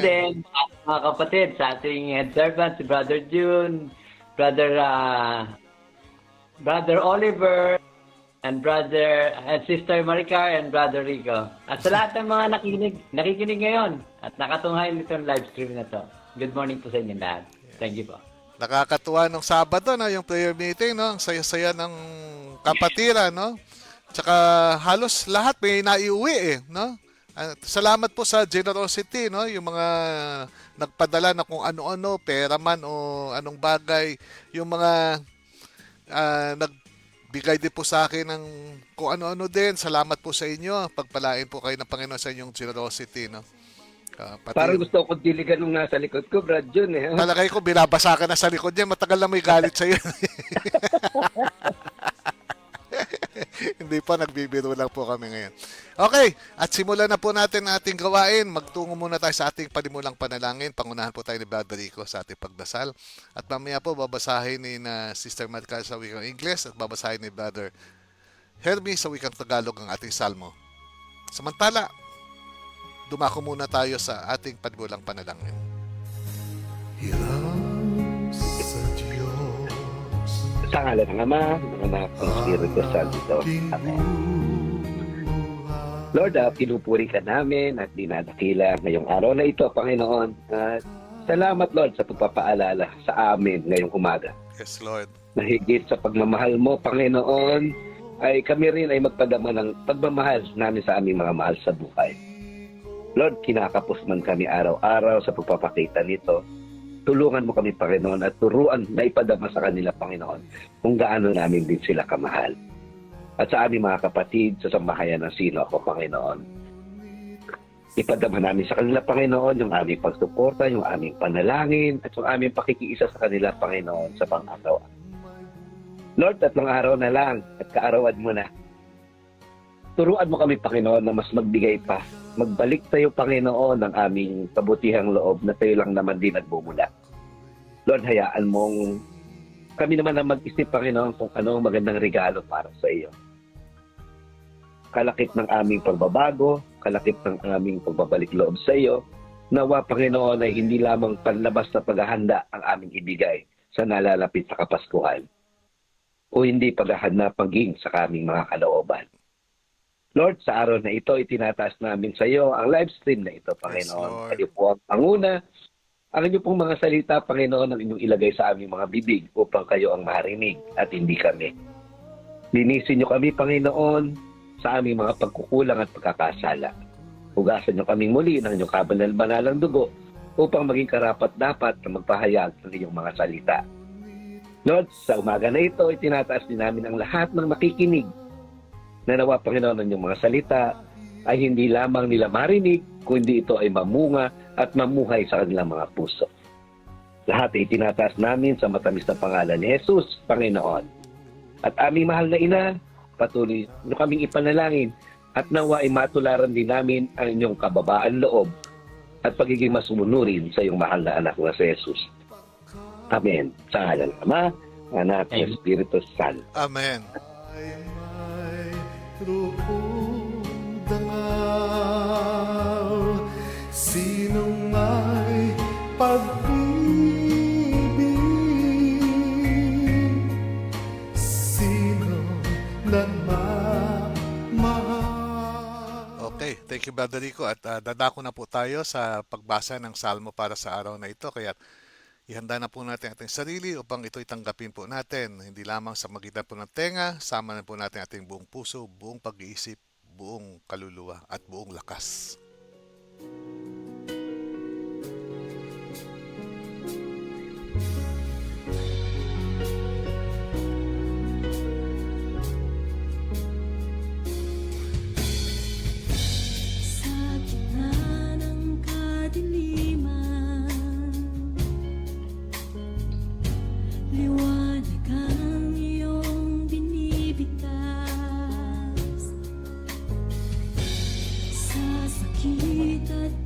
Then, mga kapatid, sa ating head servant, si Brother June, Brother Brother Oliver, and Brother and Sister Maricar, and Brother Rico. At sa lahat ng mga nakikinig ngayon at nakatunghay nitong live stream na to. Good morning po sa inyo lahat. Thank you po. Nakakatuwa nung Sabado, no, yung prayer meeting, no? Ang saya-saya ng kapatiran, no? Tsaka halos lahat may naiuwi eh, no? Salamat po sa generosity, no? Yung mga nagpadala na kung ano-ano, pera man o anong bagay, yung mga nagbigay din po sa akin ng kung ano-ano din. Salamat po sa inyo. Pagpalain po kayo ng Panginoon sa inyong generosity, no? Parang gusto ko diligan nung nasa likod ko, Brad Jun eh. Talagay ko, binabasa ka na sa likod niya. Matagal na may galit sa'yo. Hindi pa, nagbibiro lang po kami ngayon. Okay, at simulan na po natin ating gawain. Magtungo muna tayo sa ating panimulang panalangin. Pangunahan po tayo ni Brother Rico sa ating pagdasal. At mamaya po, babasahin ni Sister Maricar sa wikang Ingles at babasahin ni Brother Hermie sa wikang Tagalog ang ating salmo. Samantala, dumako muna tayo sa ating panimulang panalangin. Hiram sa Diyos, Sa ngalan ng Ama, ng Anak, ng Espiritu Santo. Amen. Lord, pinupuri ka namin at dinadakila ngayong araw na ito, Panginoon. At salamat, Lord, sa pagpapaalala sa amin ngayong umaga. Yes, Lord. Mahigit sa pagmamahal mo, Panginoon, ay kami rin ay magpadama ng pagmamahal namin sa aming mga mahal sa buhay. Lord, kinakapos man kami araw-araw sa pagpapakita nito. Tulungan mo kami, Panginoon, at turuan na ipadama sa kanila, Panginoon, kung gaano namin din sila kamahal. At sa aming mga kapatid, sa sambahayan ng sino ako, Panginoon, ipadama namin sa kanila, Panginoon, yung aming pagsuporta, yung aming panalangin, at yung aming pakikiisa sa kanila, Panginoon, sa pang-araw. Lord, 3 araw na lang, at kaarawan mo na. Turuan mo kami, Panginoon, na mas magbigay pa. Magbalik tayo, Panginoon, ng aming kabutihang loob na tayo lang naman din nagbumula. Lord, hayaan mong kami naman na mag-isip, Panginoon, kung ano ang magandang regalo para sa iyo. Kalakip ng aming pagbabago, kalakip ng aming pagbabalik loob sa iyo, nawa, Panginoon, ay hindi lamang panlabas na paghahanda ang aming ibigay sa nalalapit sa Kapaskuhan o hindi paghahanda paging sa kaming mga kalooban. Lord, sa araw na ito, itinataas namin sa iyo ang live stream na ito, Panginoon. Yes, Kayo po ang panguna. Ang inyong pong mga salita, Panginoon, ang inyong ilagay sa aming mga bibig upang kayo ang marinig at hindi kami. Linisin niyo kami, Panginoon, sa aming mga pagkukulang at pagkakasala. Hugasan niyo kaming muli ng inyong kabanal-banalang dugo upang maging karapat-dapat na magpahayag ng inyong mga salita. Lord, sa umaga na ito, itinataas din namin ang lahat ng makikinig na nawa, Panginoon, ng inyong mga salita ay hindi lamang nila marinig, kundi ito ay mamunga at mamuhay sa kanilang mga puso. Lahat ay itinataas namin sa matamis na pangalan ni Jesus, Panginoon. At aming mahal na Ina, patuloy nyo kaming ipanalangin at nawa ay matularan din namin ang inyong kababaan loob at pagiging masunurin sa iyong mahal na anak na si Jesus. Amen. Sa ngalan ng Ama, Anak, at Espiritu Santo. Amen. may lubong dangal, sinong may pag-ibig, sino nagmamahal. Okay, thank you, Brother Rico. At dadako na po tayo sa pagbasa ng salmo para sa araw na ito. Kaya ihanda na po natin ating sarili upang ito'y tanggapin po natin. Hindi lamang sa magitan po ng tenga, sama na po natin ating buong puso, buong pag-iisip, buong kaluluwa at buong lakas. Sa gitna ng kadiliman, liwanag ang iyong binibigkas. Sa sakit at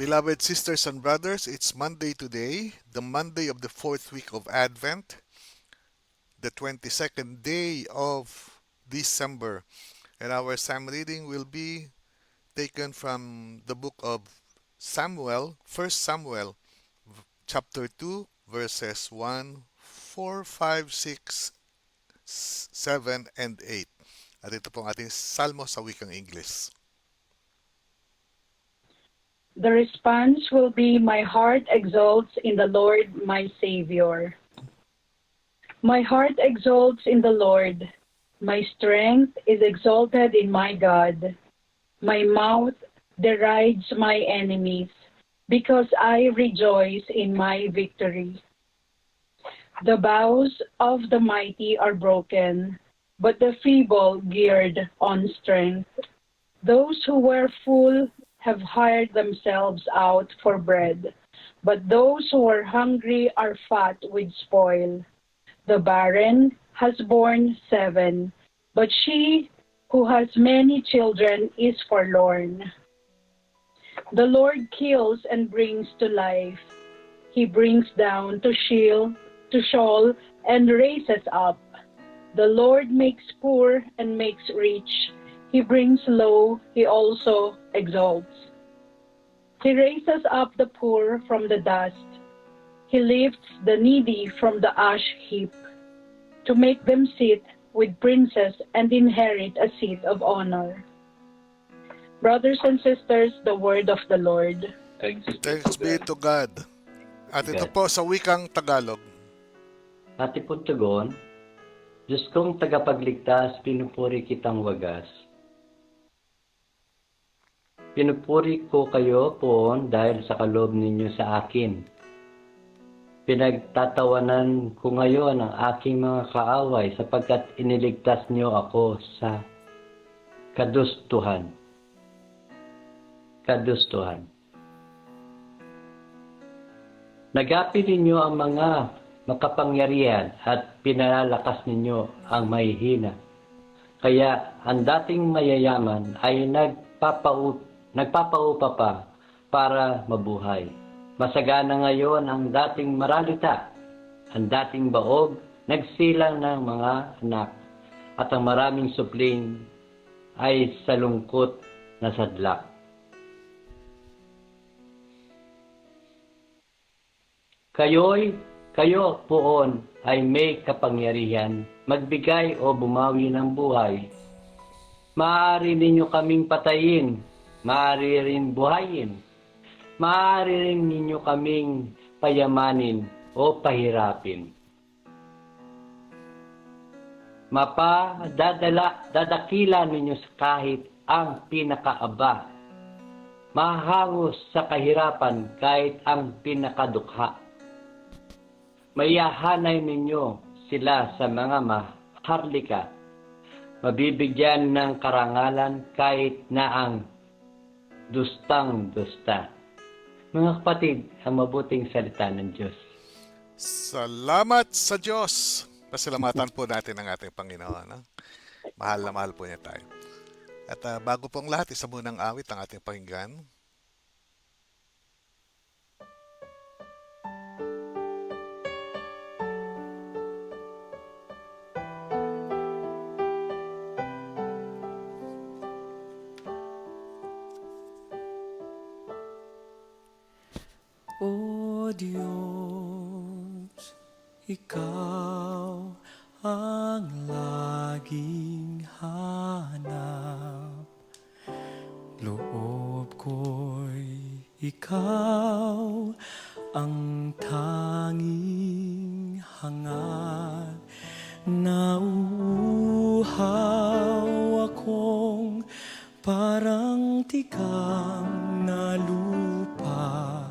Beloved sisters and brothers, it's Monday today, the Monday of the fourth week of Advent, the 22nd day of December. And our psalm reading will be taken from the book of Samuel, 1 Samuel, chapter 2, verses 1, 4, 5, 6, 7, and 8. At ito pong ating salmo sa wikang English. The response will be, "My heart exults in the Lord, my Savior." My heart exults in the Lord. My strength is exalted in my God. My mouth derides my enemies, because I rejoice in my victory. The bows of the mighty are broken, but the feeble geared on strength. Those who were full have hired themselves out for bread, but those who are hungry are fat with spoil. The barren has borne 7, but she who has many children is forlorn. The Lord kills and brings to life. He brings down to Sheol and raises up. The Lord makes poor and makes rich. He brings low, he also exalts. He raises up the poor from the dust. He lifts the needy from the ash heap, to make them sit with princes and inherit a seat of honor. Brothers and sisters, the word of the Lord. Thanks Thanks be to God. At ito po sa wikang Tagalog. Ati po tugon, Diyos kong tagapagligtas, pinupuri kitang wagas. Pinupuri ko kayo poon dahil sa kaloob ninyo sa akin. Pinagtatawanan ko ngayon ang aking mga kaaway sapagkat iniligtas niyo ako sa kadustuhan. Nagapi ninyo ang mga makapangyarihan at pinalalakas ninyo ang mahihina. Kaya ang dating mayayaman ay nagpapaupa pa para mabuhay. Masagana ngayon ang dating maralita, ang dating baog, nagsilang ng mga anak, at ang maraming supling ay salungkot na sadlak. Kayo poon ay may kapangyarihan, magbigay o bumawi ng buhay. Maaari ninyo kaming patayin, maaari rin buhayin. Maaari rin ninyo kaming payamanin o pahirapin. Dadakila ninyo sa kahit ang pinakaaba. Mahangos sa kahirapan kahit ang pinakadukha. Maihahanay ninyo sila sa mga maharlika. Mabibigyan ng karangalan kahit na ang dustang-dusta. Mga kapatid, ang mabuting salita ng Diyos. Salamat sa Diyos. Pasalamatan po natin ang ating Panginoon. No? Mahal na mahal po niya tayo. At bago pong lahat, isa munang awit ang ating pakinggan. O Diyos, Ikaw ang laging hanap. Loob ko'y Ikaw ang tanging hangad. Nauuhaw akong parang tikang na lupa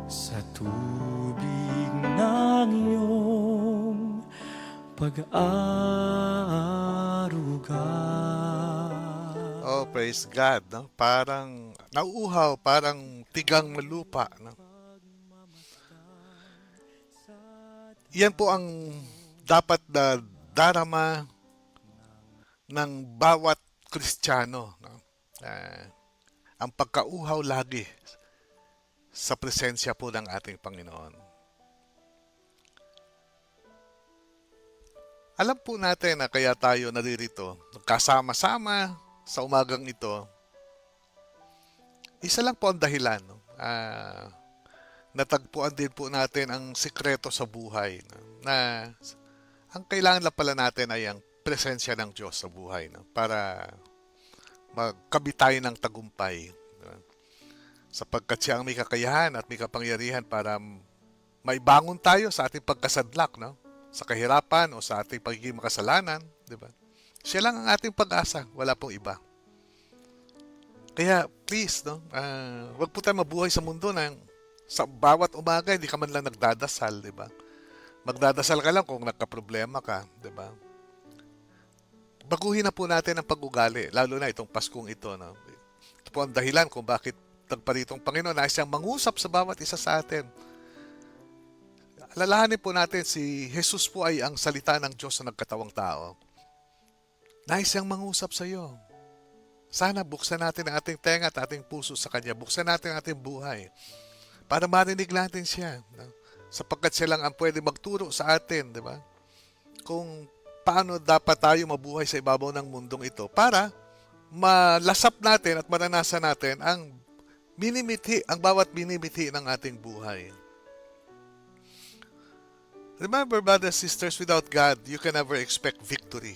sa tubig ng iyong pag-aaruga. Oh, praise God. No? Parang nauuhaw, parang tigang na lupa. No? Yan po ang dapat na darama ng bawat Kristiyano. No? Ang pagkauhaw lagi sa presensya po ng ating Panginoon. Alam po natin na kaya tayo naririto, kasama-sama sa umagang ito, isa lang po ang dahilan. No? Natagpuan din po natin ang sikreto sa buhay. No? Na ang kailangan lang pala natin ay ang presensya ng Diyos sa buhay. No? Para magkabit tayo ng tagumpay. No? Sapagkat siya ang may kakayahan at may kapangyarihan para maibangon tayo sa ating pagkasadlak. No? Sa kahirapan o sa ating pagiging makasalanan, di ba? Siya lang ang ating pag-asa, wala pong iba. Kaya please, no, wag po tayo mabuhay sa mundo na sa bawat umaga hindi ka man lang nagdadasal, di ba? Magdadasal ka lang kung nagka-problema ka, di ba? Baguhin na po natin ang pag-ugali, lalo na itong Paskong ito, no. Ito po ang dahilan kung bakit nagparitong Panginoon na siyang mangusap sa bawat isa sa atin. Alalahanin po natin, si Jesus po ay ang salita ng Diyos na nagkatawang tao. Nais siyang mangusap sa iyo. Sana buksan natin ang ating tenga at ating puso sa Kanya. Buksan natin ang ating buhay para marinig natin siya. No? Sapagkat siya lang ang pwede magturo sa atin, di ba? Kung paano dapat tayo mabuhay sa ibabaw ng mundong ito para malasap natin at maranasan natin ang bawat minimithi ng ating buhay. Remember, brothers and sisters, without God, you can never expect victory.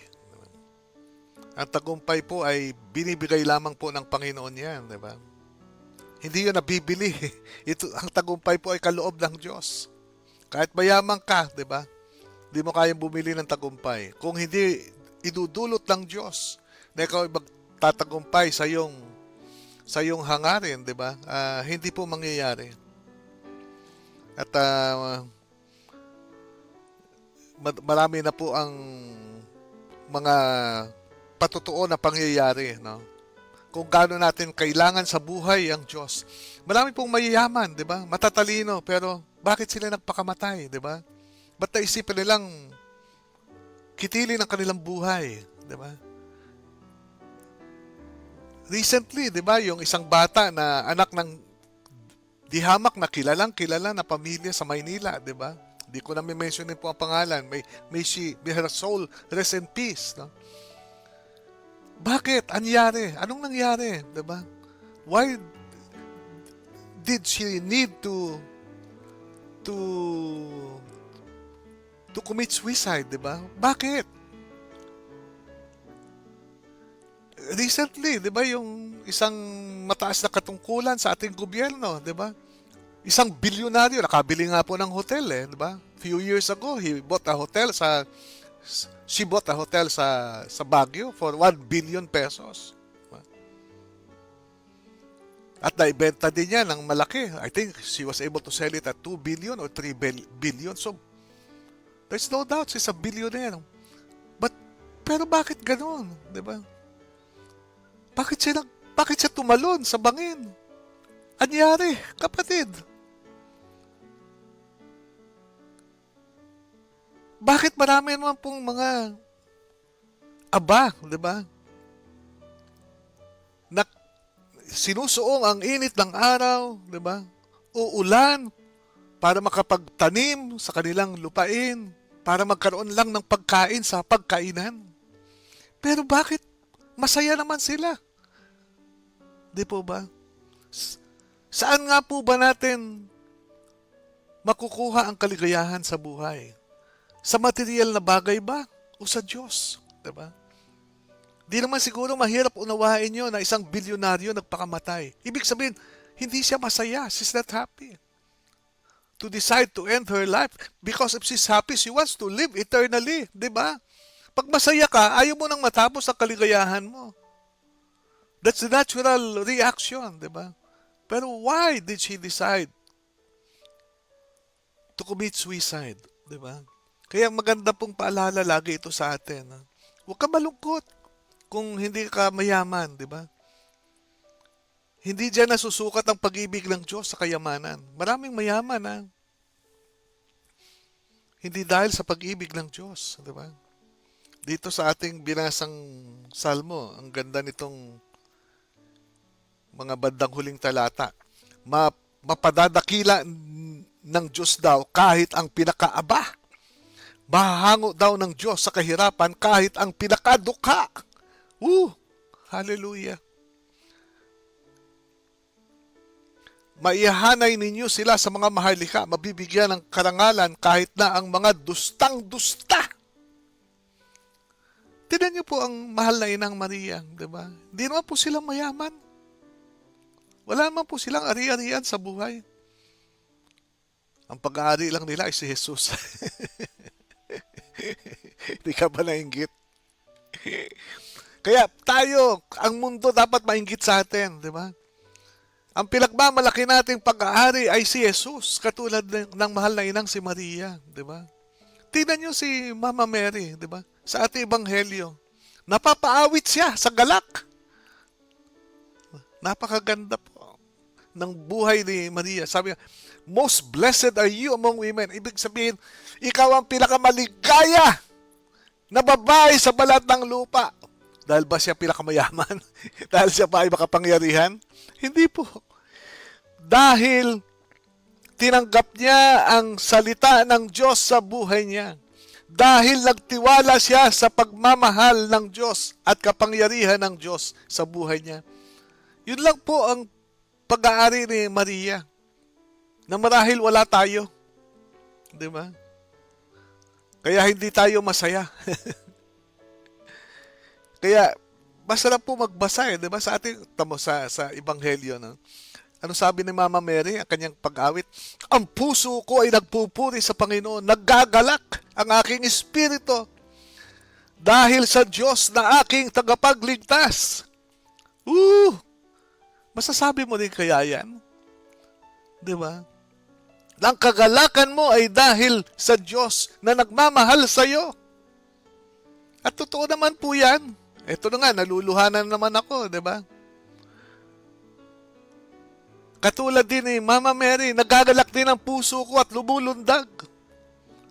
Ang tagumpay po ay binibigay lamang po ng Panginoon yan, di ba? Hindi yun nabibili. Ang tagumpay po ay kaloob ng Diyos. Kahit mayaman ka, di ba? Hindi mo kayang bumili ng tagumpay. Kung hindi idudulot ng Diyos na ikaw ay magtatagumpay sa iyong hangarin, di ba? Hindi po mangyayari. At marami na po ang mga patutuo na pangyayari, no? Kung gaano natin kailangan sa buhay ang Diyos. Marami pong mayayaman, di ba? Matatalino, pero bakit sila nagpakamatay, di ba? Ba't naisipan nilang kitilin ang kanilang buhay, di ba? Recently, di ba, yung isang bata na anak ng dihamak na kilala na pamilya sa Maynila, di ba? Di ko na mentionin po ang pangalan. May her soul rest in peace. No? Bakit? Anyari? Anong nangyari? Diba? Why did she need to commit suicide? Diba? Bakit? Recently, diba, yung isang mataas na katungkulan sa ating gobyerno, diba? Isang bilyonaryo, nakabili nga po ng hotel di ba? Few years ago, she bought a hotel sa Baguio for 1 billion pesos. Diba? At naibenta din niya ng malaki. I think she was able to sell it at 2 billion or 3 billion. So, there's no doubt she's a billionaire. Pero bakit ganoon? Diba? Bakit siya tumalon sa bangin? Anyari, kapatid? Bakit marami naman pong mga aba, di ba? Na sinusuong ang init ng araw, di ba? Uulan para makapagtanim sa kanilang lupain, para magkaroon lang ng pagkain sa pagkainan. Pero bakit masaya naman sila? Di po ba? Saan nga po ba natin makukuha ang kaligayahan sa buhay? Sa material na bagay ba? O sa Diyos? Diba? Di naman siguro mahirap unawain nyo na isang bilyonaryo nagpakamatay. Ibig sabihin, hindi siya masaya. She's not happy. To decide to end her life because if she's happy, she wants to live eternally. Diba? Pag masaya ka, ayaw mo nang matapos ang kaligayahan mo. That's the natural reaction. Diba? Pero why did she decide to commit suicide? Diba? Kaya maganda pong paalala lagi ito sa atin. Huwag ka malungkot kung hindi ka mayaman, di ba? Hindi dyan nasusukat ang pag-ibig ng Diyos sa kayamanan. Maraming mayaman, Hindi dahil sa pag-ibig ng Diyos, di ba? Dito sa ating binasang salmo, ang ganda nitong mga bandang huling talata. mapadadakila ng Diyos daw kahit ang pinakaaba. Mahahango daw ng Diyos sa kahirapan kahit ang pinakadukha. Hallelujah. Maihahanay ninyo sila sa mga maharlika, mabibigyan ng karangalan kahit na ang mga dustang-dusta. Tignan niyo po ang mahal na inang Maria, di ba? Hindi naman po sila mayaman. Wala naman po silang ari-arian sa buhay. Ang pag-aari lang nila ay si Jesus. Hindi ka ba nainggit? Kaya tayo, ang mundo dapat mainggit sa atin, di ba? Ang pinagmamalaki nating pag-aari ay si Jesus, katulad ng mahal na inang si Maria, di ba? Tingnan niyo si Mama Mary, di ba? Sa ating ebanghelyo. Napapaawit siya sa galak. Napakaganda po ng buhay ni Maria. Sabi niya, most blessed are you among women. Ibig sabihin, ikaw ang pinakamaligaya na babae sa balat ng lupa. Dahil ba siya pinakamayaman? Dahil siya pa ay makapangyarihan? Hindi po. Dahil tinanggap niya ang salita ng Diyos sa buhay niya. Dahil nagtiwala siya sa pagmamahal ng Diyos at kapangyarihan ng Diyos sa buhay niya. Yun lang po ang pag-aari ni Maria. Na marahil wala tayo. Di ba? Kaya hindi tayo masaya. Kaya, masarap po magbasa di ba? Sa ating, sa Ebanghelyo, no? Ano sabi ni Mama Mary, ang kanyang pag-awit? Ang puso ko ay nagpupuri sa Panginoon, naggagalak ang aking espiritu dahil sa Diyos na aking tagapagligtas. Masasabi mo din kaya yan? Di ba? Ang kagalakan mo ay dahil sa Diyos na nagmamahal sa iyo. At totoo naman po yan. Ito na nga, naluluhanan naman ako, di ba? Katulad din ni Mama Mary, nagagalak din ang puso ko at lumulundag.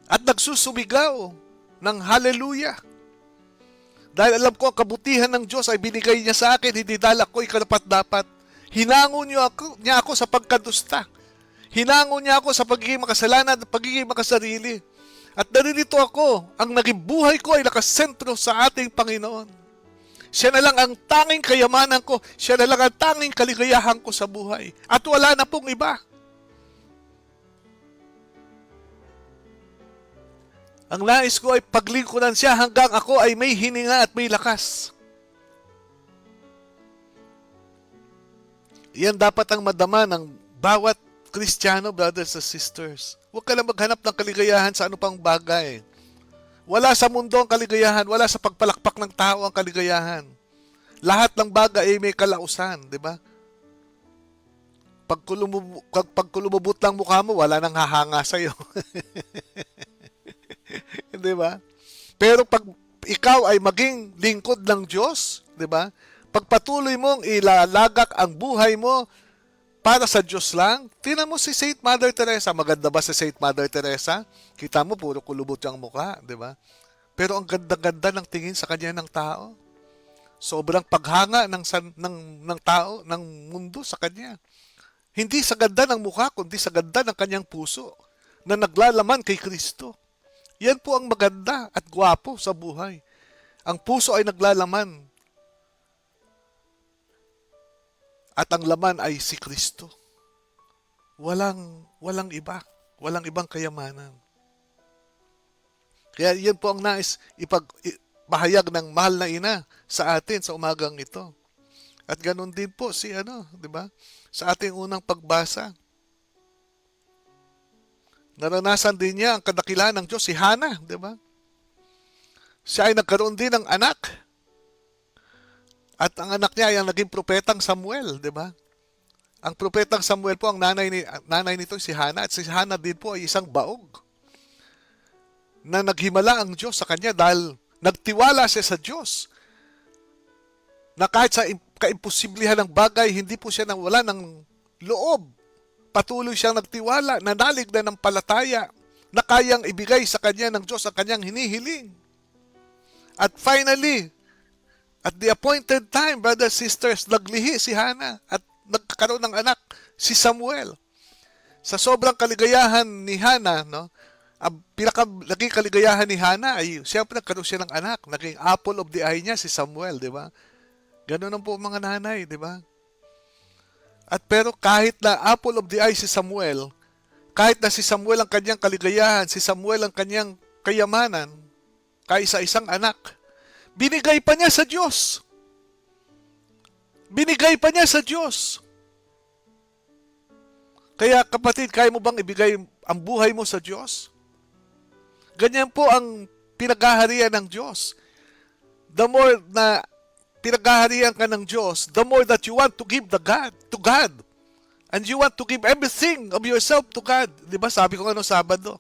At nagsusumigaw ng hallelujah. Dahil alam ko ang kabutihan ng Diyos ay binigay niya sa akin, hindi dahil ako'y karapat-dapat. Hinango niya ako sa pagkadusta. Hinango niya ako sa pagiging makasalanan at pagiging makasarili. At naririto ako, ang naging buhay ko ay nakasentro sa ating Panginoon. Siya na lang ang tanging kayamanan ko. Siya na lang ang tanging kaligayahan ko sa buhay. At wala na pong iba. Ang nais ko ay paglingkuran siya hanggang ako ay may hininga at may lakas. Yan dapat ang madama ng bawat Kristiyano, brothers and sisters. Huwag ka lang maghanap ng kaligayahan sa ano pang bagay. Wala sa mundo ang kaligayahan, wala sa pagpalakpak ng tao ang kaligayahan. Lahat ng bagay ay may kalausan, di ba? Pag kulumubot lang mukha mo, wala nang hahanga sa'yo. Di ba? Pero pag ikaw ay maging lingkod ng Diyos, di ba? Pagpatuloy mong ilalagak ang buhay mo para sa Diyos lang. Tingnan mo si Saint Mother Teresa. Maganda ba si Saint Mother Teresa? Kita mo, puro kulubot yung mukha, di ba? Pero ang ganda-ganda ng tingin sa kanya ng tao. Sobrang paghanga ng tao, ng mundo sa kanya. Hindi sa ganda ng mukha, kundi sa ganda ng kanyang puso na naglalaman kay Kristo. Yan po ang maganda at gwapo sa buhay. Ang puso ay naglalaman. At ang laman ay si Kristo. Walang iba. Walang ibang kayamanan. Kaya yan po ang nais ipagpahayag ng mahal na ina sa atin sa umagang ito. At ganun din po si di ba? Sa ating unang pagbasa. Naranasan din niya ang kadakilaan ng Diyos, si Hannah, di ba? Siya ay nagkaroon din ng anak. At ang anak niya ay ang naging propetang Samuel, di ba? Ang propetang Samuel po, ang nanay nito si Hannah. At si Hannah din po ay isang baog na naghimala ang Diyos sa kanya dahil nagtiwala siya sa Diyos. Na kahit sa kaimposiblihan ng bagay, hindi po siya wala ng loob. Patuloy siyang nagtiwala, nanalig na ng palataya na kayang ibigay sa kanya ng Diyos ang kanyang hinihiling. At finally, at the appointed time, brothers and sisters, naglihi si Hannah at nagkaroon ng anak, si Samuel. Sa sobrang kaligayahan ni Hana, no? Ang naging kaligayahan ni Hana ay siyempre nagkaroon siya ng anak. Naging apple of the eye niya si Samuel, di ba? Ganun ang po mga nanay, di ba? At pero kahit na apple of the eye si Samuel, kahit na si Samuel ang kanyang kaligayahan, si Samuel ang kanyang kayamanan, kaisa-isang anak, binigay pa niya sa Diyos. Binigay pa niya sa Diyos. Kaya kapatid, kaya mo bang ibigay ang buhay mo sa Diyos? Ganyan po ang pinaghaharian ng Diyos. The more na pinaghaharian ka ng Diyos, the more that you want to give to God. And you want to give everything of yourself to God. Di ba? Sabi ko nga Sabado,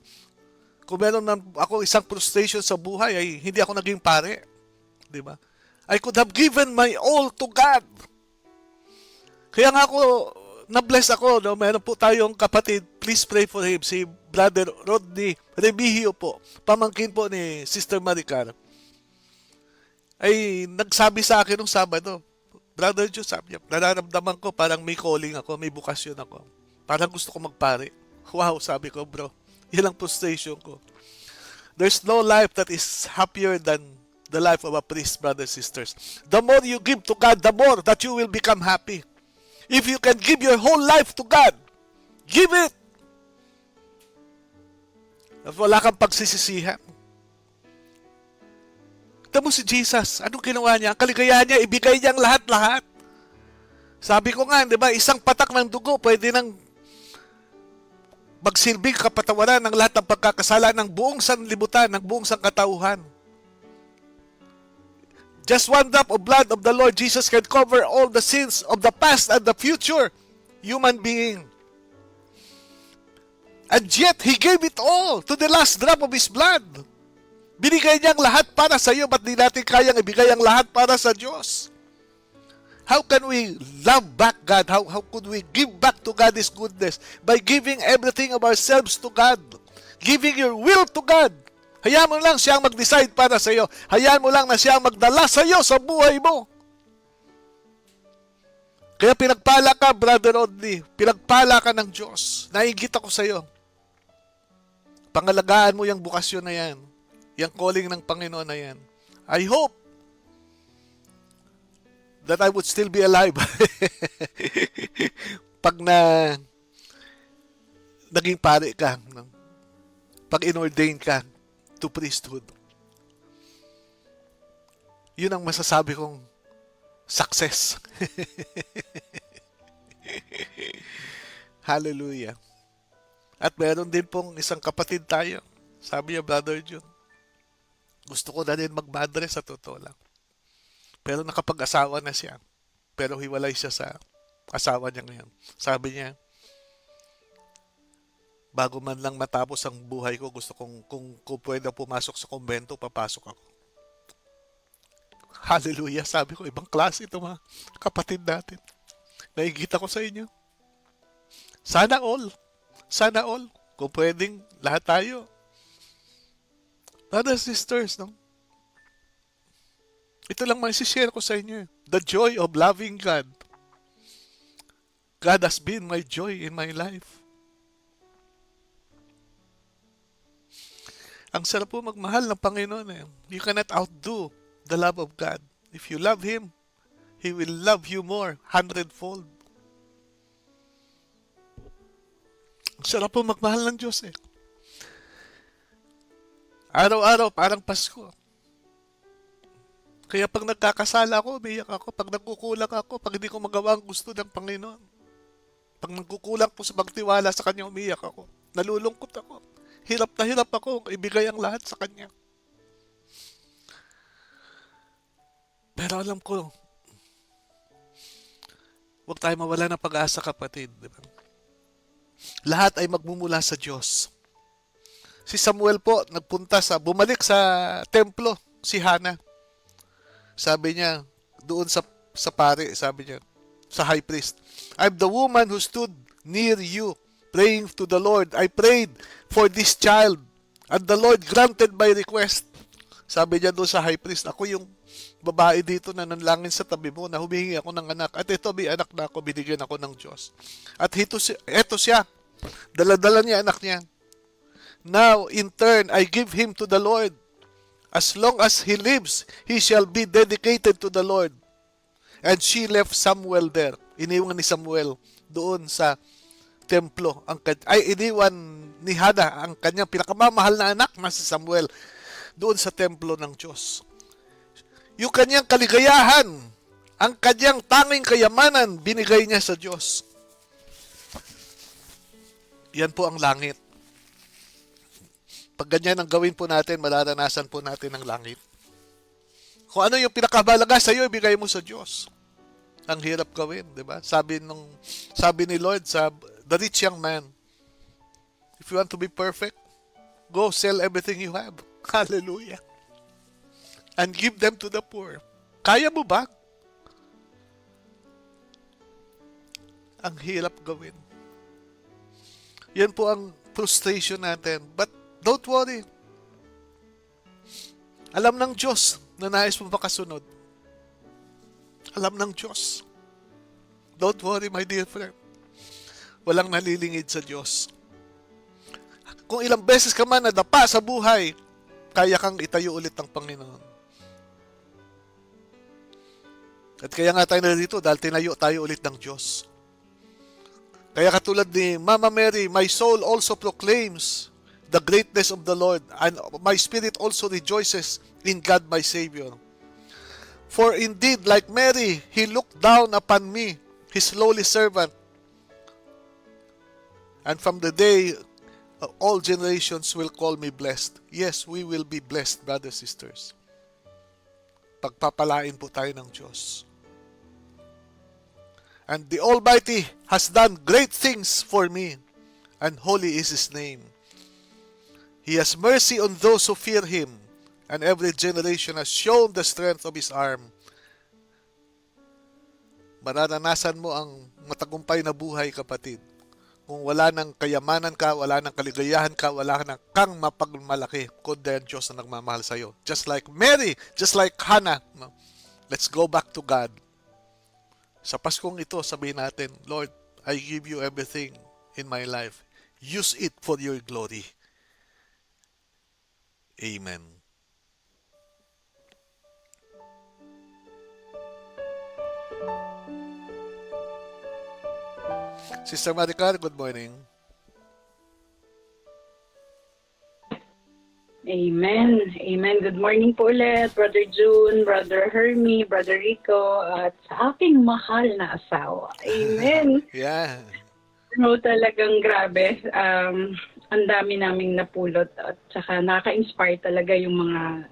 kung meron ako isang frustration sa buhay, ay hindi ako naging pare. Di ba? I could have given my all to God. Kaya nga ako, na-bless ako, no? Meron po tayong kapatid, please pray for him, si Brother Rodney Remigio po, pamangkin po ni Sister Maricar. Ay nagsabi sa akin nung Sabado, Brother Joe, sabi niya, nararamdaman ko parang may calling ako, may bukasyon ako. Parang gusto ko magpare. Wow, sabi ko, bro, yun ang frustration ko. There's no life that is happier than the life of a priest, brothers and sisters. The more you give to God, the more that you will become happy. If you can give your whole life to God, give it. At wala kang pagsisisihan. Kita mo si Jesus, anong ginawa niya? Ang kaligayahan niya, ibigay niya ang lahat-lahat. Sabi ko nga, di ba, isang patak ng dugo, pwede nang magsilbing kapatawaran ng lahat ng pagkakasala ng buong sanlibutan, ng buong sangkatauhan. Just one drop of blood of the Lord Jesus can cover all the sins of the past and the future human being. And yet, He gave it all to the last drop of His blood. Binigay niya ang lahat para sa iyo, ba't di natin kayang ibigay ang lahat para sa Diyos? How can we love back God? How could we give back to God His goodness? By giving everything of ourselves to God. Giving your will to God. Hayaan mo lang siyang mag-decide para sa iyo. Hayaan mo lang na siyang magdala sa iyo sa buhay mo. Kaya pinagpala ka, Brother Rodney. Pinagpala ka ng Diyos. Nainggit ako sa iyo. Pangalagaan mo yung bukasyon na yan. Yung calling ng Panginoon na yan. I hope that I would still be alive. Pag naging pare ka, pag inordain ka to priesthood. Yun ang masasabi kong success. Hallelujah. At meron din pong isang kapatid tayo. Sabi niya, Brother June, gusto ko na din mag-madre sa totoo lang. Pero nakapag-asawa na siya. Pero hiwalay siya sa asawa niya ngayon. Sabi niya, bago man lang matapos ang buhay ko, gusto kong, kung pwede pumasok sa kumbento, papasok ako. Hallelujah. Sabi ko, ibang klase ito mga kapatid natin. Naigita ko sa inyo. Sana all. Sana all. Kung pwedeng, lahat tayo. Brothers and sisters, no? Ito lang share ko sa inyo. The joy of loving God. God has been my joy in my life. Ang sarap po magmahal ng Panginoon. Eh. You cannot outdo the love of God. If you love Him, He will love you more, 100-fold. Ang sarap po magmahal ng Diyos eh. Araw-araw, parang Pasko. Kaya pag nagkakasala ako, umiyak ako. Pag nagkukulang ako, pag hindi ko magawa ang gusto ng Panginoon. Pag nagkukulang po sa pagtiwala sa Kanya, umiyak ako. Nalulungkot ako. Hirap na hirap ako ibigay ang lahat sa Kanya. Pero alam ko, huwag tayo mawala ng pag-asa, kapatid. Diba? Lahat ay magmumula sa Diyos. Si Samuel po, bumalik sa templo, si Hana. Sabi niya, doon sa pare, sabi niya, sa high priest, I'm the woman who stood near you, praying to the Lord. I prayed for this child, and the Lord granted my request. Sabi niya doon sa high priest, ako yung babae dito na nanlangin sa tabi mo, na humihingi ako ng anak. At ito, may anak na ako, binigyan ako ng Diyos. At ito siya, Dala-dala niya anak niya. Now, in turn, I give him to the Lord. As long as he lives, he shall be dedicated to the Lord. And she left Samuel there. Iniwan ni Samuel doon sa templo. Iniwan ni Hannah ang kanyang pinakamamahal na anak na si Samuel doon sa templo ng Diyos. Yung kanyang kaligayahan, ang kanyang tanging kayamanan, binigay niya sa Diyos. Yan po ang langit. Pag ganyan ang gawin po natin, mararanasan po natin ang langit. Kung ano yung pinakabalaga sa iyo, ibigay mo sa Diyos. Ang hirap gawin, di ba? Sabi ni Lord sa the rich young man, if you want to be perfect, go sell everything you have. Hallelujah. And give them to the poor. Kaya mo ba? Ang hirap gawin. Yan po ang frustration natin. But don't worry. Alam ng Diyos na nais mo makasunod. Alam ng Diyos. Don't worry, my dear friend. Walang nalilingid sa Diyos. Kung ilang beses ka man nadapa sa buhay, kaya kang itayo ulit ng Panginoon. At kaya nga tayo narito dahil tinayo tayo ulit ng Diyos. Kaya katulad ni Mama Mary, my soul also proclaims the greatness of the Lord, and my spirit also rejoices in God my Savior. For indeed, like Mary, He looked down upon me, His lowly servant. And from the day, all generations will call me blessed. Yes, we will be blessed, brothers and sisters. Pagpapalain po tayo ng Diyos. And the Almighty has done great things for me, and holy is His name. He has mercy on those who fear Him, and every generation has shown the strength of His arm. Mararanasan mo ang matagumpay na buhay, kapatid. Kung wala ng kayamanan ka, wala ng kaligayahan ka, wala ng kang mapagmalaki, kundi ang Diyos na nagmamahal sa iyo. Just like Mary, just like Hannah. No? Let's go back to God. Sa Paskong ito, sabihin natin, Lord, I give you everything in my life. Use it for your glory. Amen. Sister Maricar, good morning. Amen. Amen. Good morning po ulit, Brother June, Brother Hermie, Brother Rico, at sa aking mahal na asawa. Amen. Yeah. No, talagang grabe. Ang dami naming napulot at saka nakaka-inspire talaga yung mga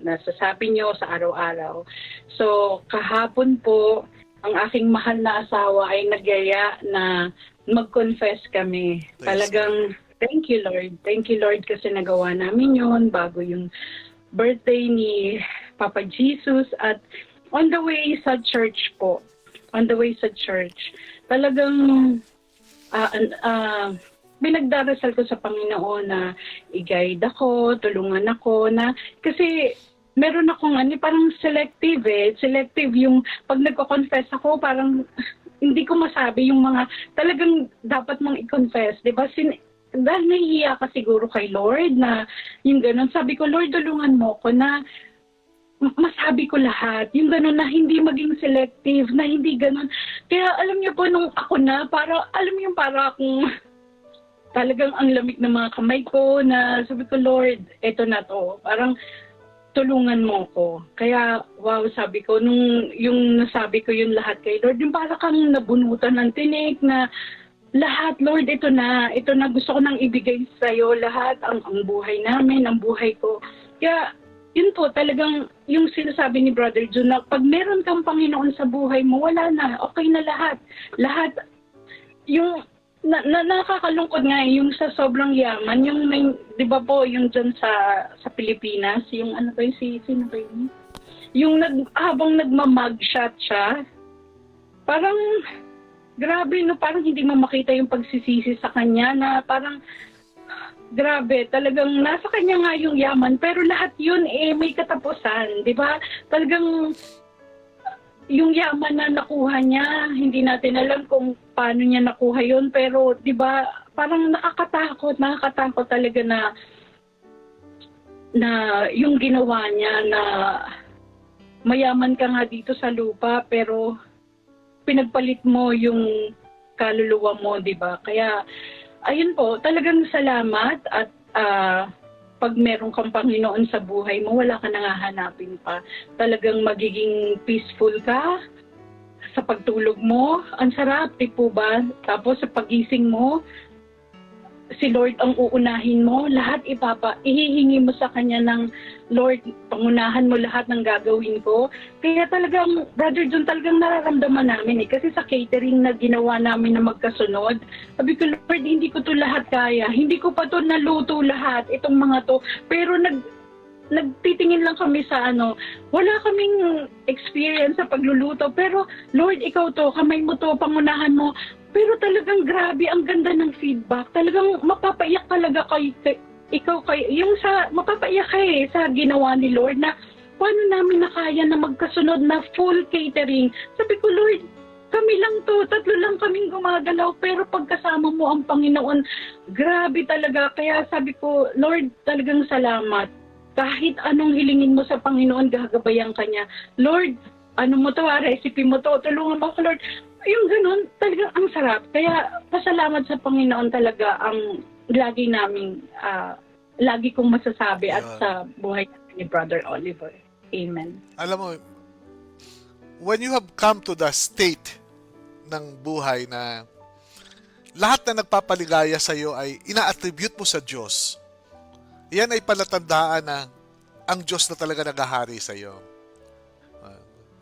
nasasabi nyo sa araw-araw. So, kahapon po, ang aking mahal na asawa ay nagyaya na mag-confess kami. Talagang, thank you, Lord. Thank you, Lord, kasi nagawa namin yun bago yung birthday ni Papa Jesus. At on the way sa church po, talagang binagdarasal ko sa Panginoon na i-guide ako, tulungan ako na kasi meron akong parang selective yung pag nagko-confess ako parang hindi ko masabi yung mga talagang dapat mong i-confess, 'di ba? Dahil nahihiya ka siguro kay Lord na yung ganun. Sabi ko, Lord, tulungan mo ko na masabi ko lahat. Yung ganun na hindi maging selective, na hindi ganun. Kaya alam niyo po nung ako na, para akong talagang ang lamig ng mga kamay ko na sabi ko, Lord, eto na to. Parang tulungan mo ko. Kaya, wow, sabi ko, yung nasabi ko yun lahat kay Lord, yung para kang nabunutan ng tinik na lahat, Lord, ito na gusto ko nang ibigay sa'yo lahat, ang buhay namin, ang buhay ko. Kaya, yun po, talagang yung sinasabi ni Brother June na pag meron kang Panginoon sa buhay mo, wala na, okay na lahat. Lahat, yung nakakalungkot nga yung sa sobrang yaman, yung may, di ba po, yung dyan sa Pilipinas, yung sino ba yun? Yung habang nagmamugshot siya, parang, grabe, no, parang hindi mo makita yung pagsisisi sa kanya na parang, grabe, talagang nasa kanya nga yung yaman, pero lahat yun may katapusan, di ba? Talagang, yung yaman na nakuha niya, hindi natin alam kung paano niya nakuha yun, pero di ba parang nakakatakot talaga na yung ginawa niya na mayaman ka nga dito sa lupa pero pinagpalit mo yung kaluluwa mo, di ba? Kaya, ayun po, talagang salamat at pag meron kang Panginoon sa buhay mo, wala ka nang hahanapin pa. Talagang magiging peaceful ka sa pagtulog mo. Ang sarap, di po ba? Tapos sa pagising mo, si Lord ang uunahin mo, lahat ihihingi mo sa Kanya ng, Lord, pangunahan mo lahat ng gagawin ko. Kaya talagang, Brother John, talagang nararamdaman namin Kasi sa catering na ginawa namin na magkasunod, sabi ko, Lord, hindi ko to lahat kaya. Hindi ko pa to naluto lahat, itong mga to. Pero nagtitingin lang kami sa wala kaming experience sa pagluluto. Pero, Lord, ikaw to, kamay mo to, pangunahan mo. Pero talagang grabe, ang ganda ng feedback. Talagang mapapaiyak talaga mapapaiyak ka sa ginawa ni Lord na paano namin nakaya na magkasunod na full catering. Sabi ko, Lord, kami lang to, 3 lang kaming gumagalaw, pero pagkasama mo ang Panginoon, grabe talaga. Kaya sabi ko, Lord, talagang salamat. Kahit anong hilingin mo sa Panginoon, gagabayan ka niya. Lord, ano mo to, recipe mo to, tulungan mo ako, Lord. Yung ganun, talagang ang sarap. Kaya pasalamat sa Panginoon talaga ang lagi kong masasabi at sa buhay ni Brother Oliver. Amen. Alam mo, when you have come to the state ng buhay na lahat na nagpapaligaya sa iyo ay ina-attribute mo sa Diyos, yan ay palatandaan na ang Diyos na talaga naghahari sa iyo.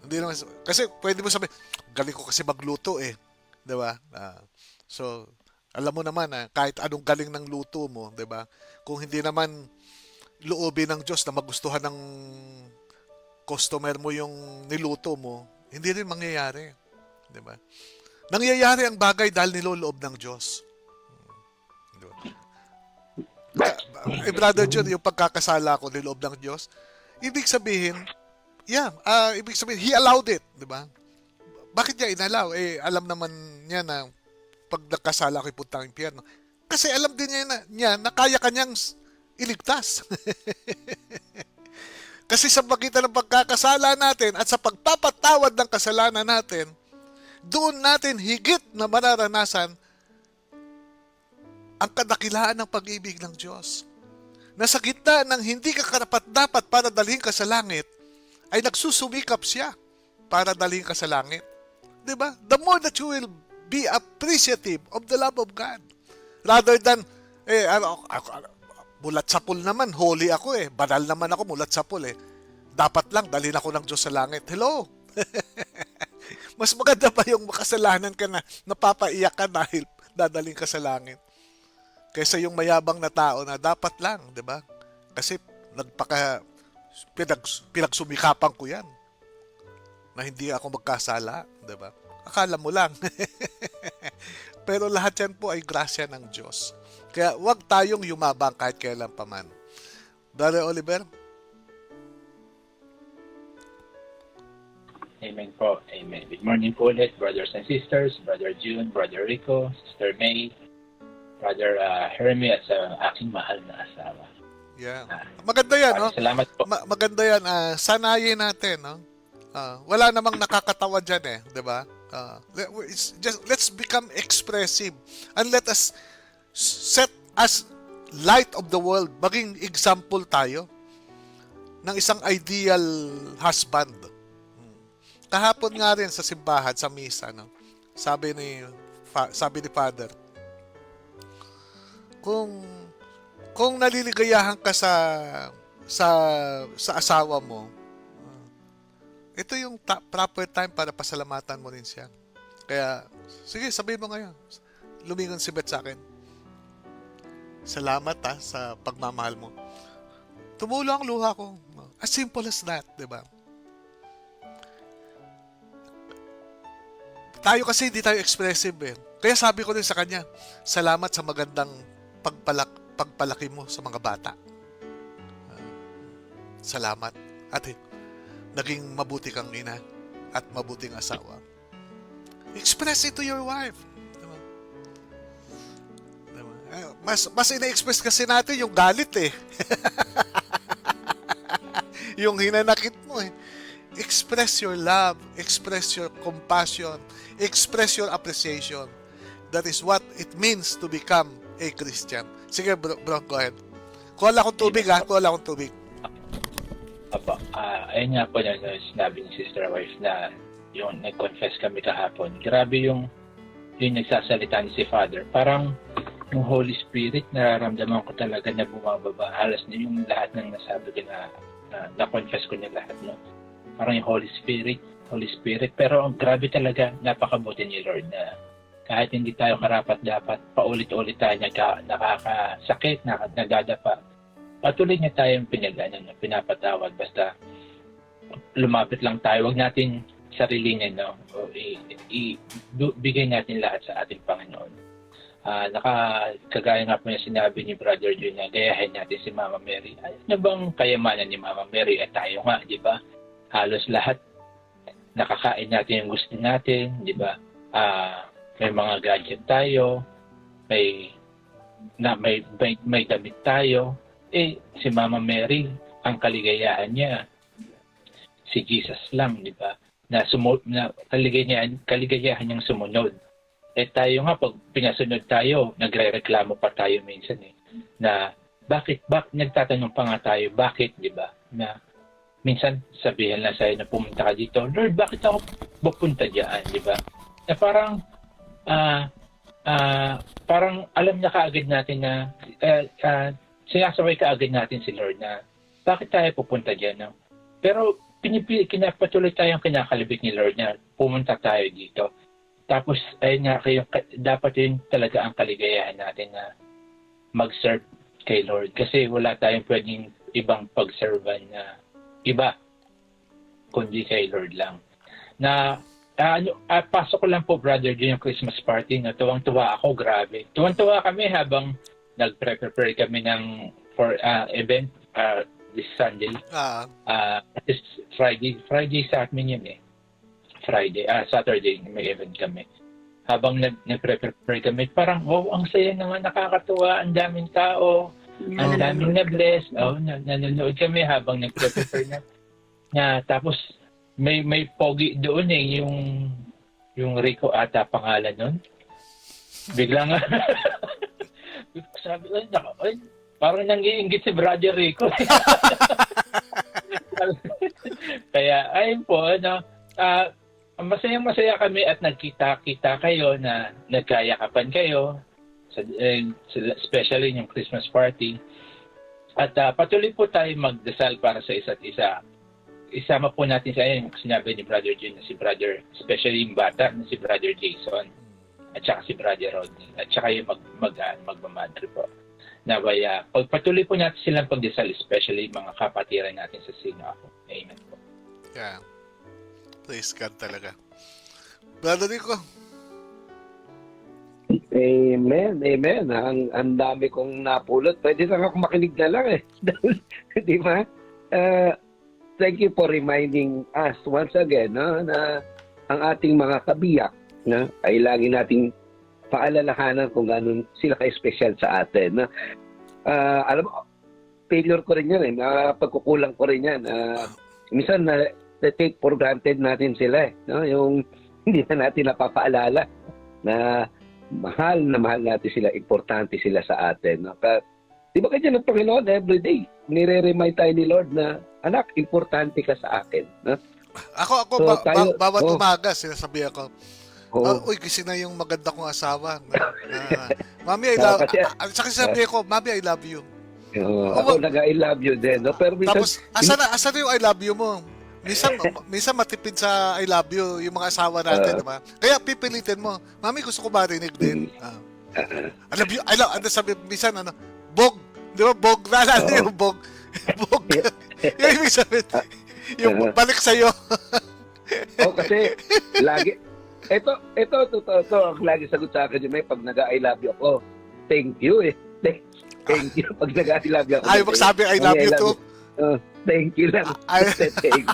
Hindi naman, kasi pwede mo sabihin, galing ko kasi magluto di ba? So, alam mo naman kahit anong galing ng luto mo, di ba? Kung hindi naman loobin ng Diyos na magustuhan ng customer mo yung niluto mo, hindi rin mangyayari, di ba? Nangyayari ang bagay dahil niloloob ng Diyos. Di ba? Brother John, yung pagkakasala ko niloob ng Diyos, ibig sabihin, He allowed it, di ba? Bakit niya inalaw? Alam naman niya na pag nagkasala ako'y puntang impyerno. Kasi alam din niya na kaya kanyang iligtas. Kasi sa pagitan ng pagkakasala natin at sa pagpapatawad ng kasalanan natin, doon natin higit na mararanasan ang kadakilaan ng pag-ibig ng Diyos. Na sa gitna ng hindi ka karapat-dapat para dalhin ka sa langit, ay nagsusumikap siya para dalhin ka sa langit. Diba? The more that you will be appreciative of the love of God. Rather than, mulat sapul naman, holy ako banal naman ako, mulat sapul dapat lang, dalhin ako ng Diyos sa langit. Hello? Mas maganda pa yung makasalanan ka na napapaiyak ka dahil dadalhin ka sa langit. Kaysa yung mayabang na tao na dapat lang, di ba? Kasi pinagsumikapan ko yan na hindi ako magkasala, di ba? Akala mo lang. Pero lahat yan po ay grasya ng Diyos. Kaya huwag tayong yumabang kahit kailan pa man. Brother Oliver? Amen po. Amen. Good morning po ulit, brothers and sisters, Brother June, Brother Rico, Sister May, Brother Hermie at sa aking mahal na asawa. Yeah. Maganda yan, no? Salamat po. Maganda yan. Sanayin natin, no? Wala namang nakakatawa dyan, di ba? Let's become expressive and let us set as light of the world. Maging example tayo ng isang ideal husband. Kahapon nga rin sa simbahan, sa misa, no? Sabi ni Father, kung naliligayahan ka sa asawa mo, ito yung proper time para pasalamatan mo rin siya. Kaya, sige, sabihin mo ngayon. Lumingon si Beth sa akin. Salamat sa pagmamahal mo. Tumulo ang luha ko. As simple as that, di ba? Tayo kasi hindi tayo expressive Kaya sabi ko din sa kanya, salamat sa magandang pagpalaki mo sa mga bata. Salamat. At naging mabuti kang ina at mabuting asawa. Express it to your wife. Diba? Diba? Mas ina-express kasi natin yung galit eh. Yung hinanakit mo eh. Express your love, express your compassion, express your appreciation. That is what it means to become a Christian. Sige bro, go ahead. Kuha akong tubig ha, kuha akong tubig. Apo, ayun nga po na sinabi ni Sister Wife na yung nag-confess kami kahapon. Grabe yung nagsasalita ni si Father. Parang yung Holy Spirit, nararamdaman ko talaga na bumababa. Halos na yung lahat ng nasabi ko na-confess ko niya lahat. No? Parang yung Holy Spirit. Pero ang grabe talaga, napakabuti ni Lord na kahit hindi tayo karapat dapat, paulit-ulit tayo nakakasakit, nadadapa. Patuloy niya tayong pinapatawad. Basta lumapit lang tayo. Huwag natin sarilinin, no? Bigay natin lahat sa ating Panginoon. Kagaya nga po na sinabi ni Brother Jun na gayahin natin si Mama Mary. Ano bang kayamanan ni Mama Mary? At tayo nga, di ba? Halos lahat nakakain natin yung gusto natin, di ba? May mga gadget tayo, may damit tayo. Si Mama Mary, ang kaligayahan niya, si Jesus lang, di ba? Na kaligayahan niyang sumunod. Tayo nga, pag pinasunod tayo, nagre-reklamo pa tayo minsan na bakit nagtatanong pa nga tayo, bakit, di ba? Na minsan sabihin lang sa'yo na pumunta ka dito, Lord, bakit ako pupunta diyan, di ba? Na parang alam na kaagad natin na sinasaway kaagad natin si Lord na bakit tayo pupunta diyan, no? Pero pinapatuloy tayong kinakalibig ni Lord na pumunta tayo dito. Tapos ayun nga, dapat yun talaga ang kaligayahan natin na mag-serve kay Lord kasi wala tayong pwedeng ibang pag-servan na iba kundi kay Lord lang. Na pasok ko lang po, Brother, din yung Christmas party na tuwang-tuwa ako, grabe. Tuwang-tuwa kami habang nag-prepare kami for event this Sunday. This Friday sa amin yun eh. Saturday may event kami. Habang nag-prepare kami, parang, ang saya naman, nakakatuwa, ang daming tao, ang daming na-bless. Nanonood kami habang nag-prepare na. Tapos, may pogi doon eh, yung Rico ata pangalan nun. Bigla nga, sabi ko, parang nangiinggit si Brother Rico. Kaya, ayun po, masayang-masaya kami at nagkita-kita kayo na nagkayakapan kayo, especially yung Christmas party. At patuloy po tayo magdasal para sa isa't isa. Isama po natin sa yung sinabi ni Brother Jun, si Brother, especially yung bata, si Brother Jason, at saka si Brother Rodney, at saka yung magmamadre po. Nawaya, pagpatuloy po natin silang pagdasal, especially mga kapatiran natin sa sinapo. Amen po. Yeah. Praise God talaga. Brother Rico. Amen. Ang dami kong napulot. Pwede lang ako makinig na lang eh. Di ba? Thank you for reminding us once again na ang ating mga kabiyak ay lagi nating paalalahanan kung gano'n sila ka-special sa atin. Alam mo, failure ko rin yan pagkukulang ko rin yan. Minsan take for granted natin sila yung hindi na natin napapaalala na mahal natin sila, importante sila sa atin. Di ba kanya ng Panginoon everyday? Nire-remind tayo ni Lord na, anak, importante ka sa akin. Ako, So, bawat umaga, sinasabi ako, uy, kasi na yung maganda kong asawa. Mami, I love you. Saka sabi ko, Mami, I love you. Ako nag-I love you din. No? Pero minsan, tapos, asan na yung I love you mo? Minsan matipid sa I love you yung mga asawa natin, diba? Kaya pipilitin mo, Mami, gusto ko marinig din. I love you. Sabi, minsan, bog. Di ba, bog? Naalala yung bog. Bog. Yung ibig sabihin, yung balik sa'yo. Kasi, lagi, ito, totoo, ang lagi sagot sa akin, may pag nag-I love you ako, thank you eh. Thank you. Pag nag-I love you ako. Ay, magsabi I love you too. Thank you lang. Thank you.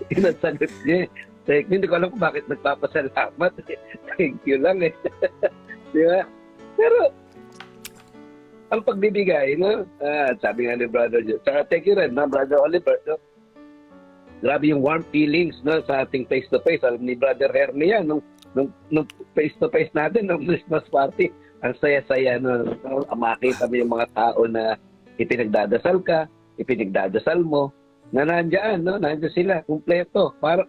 Inasagot niya. Hindi ko alam kung bakit nagpapasalamat. Thank you lang eh. Di ba? Pero, ang pagbibigay, no? Sabi nga ni Brother Joe. Saka thank you rin, na Brother Oliver. No? Grabe yung warm feelings no, sa ating face-to-face. Alam ni Brother Hermie yan, nung face-to-face natin, nung Christmas party. Ang saya-saya, no? Makita mo yung mga tao na ipinagdadasal ka, ipinagdadasal mo, na nandiyan, no? Nandiyan sila, kumpleto. Para,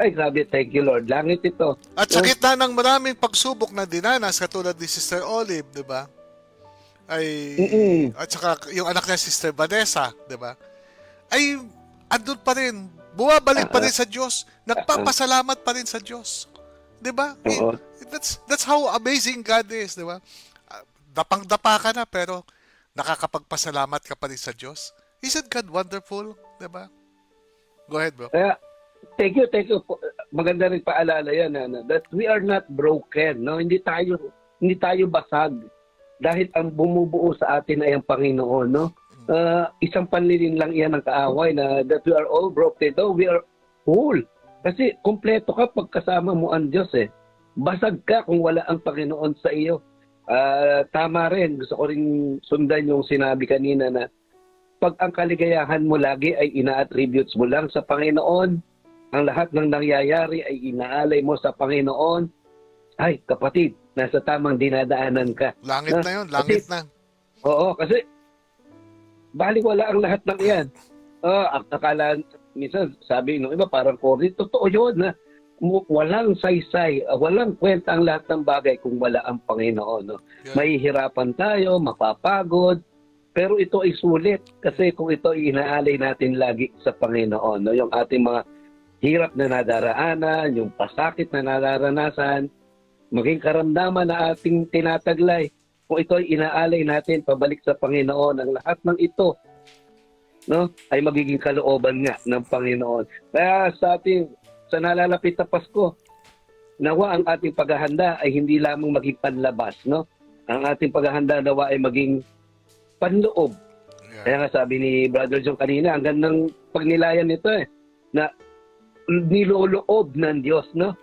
ay, grabe, thank you, Lord. Langit ito. At sa gitna ng maraming pagsubok na dinanas, katulad ni Sister Olive, di ba? At saka yung anak niya, Sister Vanessa, di ba? Ay, andun pa rin. Bumabalik pa rin sa Diyos. Nagpapasalamat pa rin sa Diyos. Di ba? Oo. That's how amazing God is, di ba? Dapang-dapa ka na, pero nakakapagpasalamat ka pa rin sa Diyos. Isn't God wonderful? Di ba? Go ahead, bro. Kaya, thank you. Maganda rin paalala yan, that we are not broken, no? Hindi tayo basag. Dahil ang bumubuo sa atin ay ang Panginoon, no? Isang panlilin lang iyan ng kaaway na that we are all broken, though we are whole. Kasi kumpleto ka pagkasama mo ang Diyos eh. Basag ka kung wala ang Panginoon sa iyo. Tama rin, gusto ko rin sundan yung sinabi kanina na pag ang kaligayahan mo lagi ay ina-attributes mo lang sa Panginoon, ang lahat ng nangyayari ay inaalay mo sa Panginoon, ay kapatid, nasa tamang dinadaanan ka. Langit na yun, langit na. Oo, kasi baliwala ang lahat ng iyan. Akala, minsan sabi ng iba parang corny, totoo yun na walang saysay, walang kwenta ang lahat ng bagay kung wala ang Panginoon. No? Yeah. Mahihirapan tayo, mapapagod, pero ito ay sulit kasi kung ito ay inaalay natin lagi sa Panginoon. No? Yung ating mga hirap na nadaraanan, yung pasakit na nararanasan, maging karamdaman na ating tinataglay. Kung ito ay inaalay natin pabalik sa Panginoon, ang lahat ng ito no, ay magiging kalooban nga ng Panginoon. Kaya sa nalalapit na Pasko, nawa ang ating paghahanda ay hindi lamang maging panlabas. No? Ang ating paghahanda nawa ay maging panloob. Yeah. Kaya nga sabi ni Brother John kanina, ang gandang pagnilayan nito na niloloob ng Diyos, no?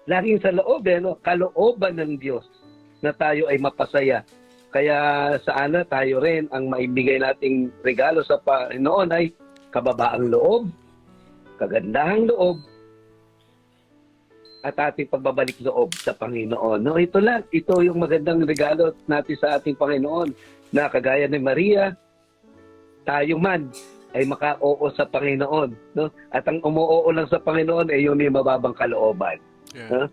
Laging sa loob, no? Kalooban ng Diyos na tayo ay mapasaya. Kaya sana tayo rin ang maibigay nating regalo sa Panginoon ay kababaang loob, kagandahang loob, at ating pagbabalik loob sa Panginoon. No, ito lang. Ito yung magandang regalo natin sa ating Panginoon na kagaya ni Maria, tayo man ay maka-oo sa Panginoon. No? At ang umuoo lang sa Panginoon ay yung may mababang kalooban. Yeah.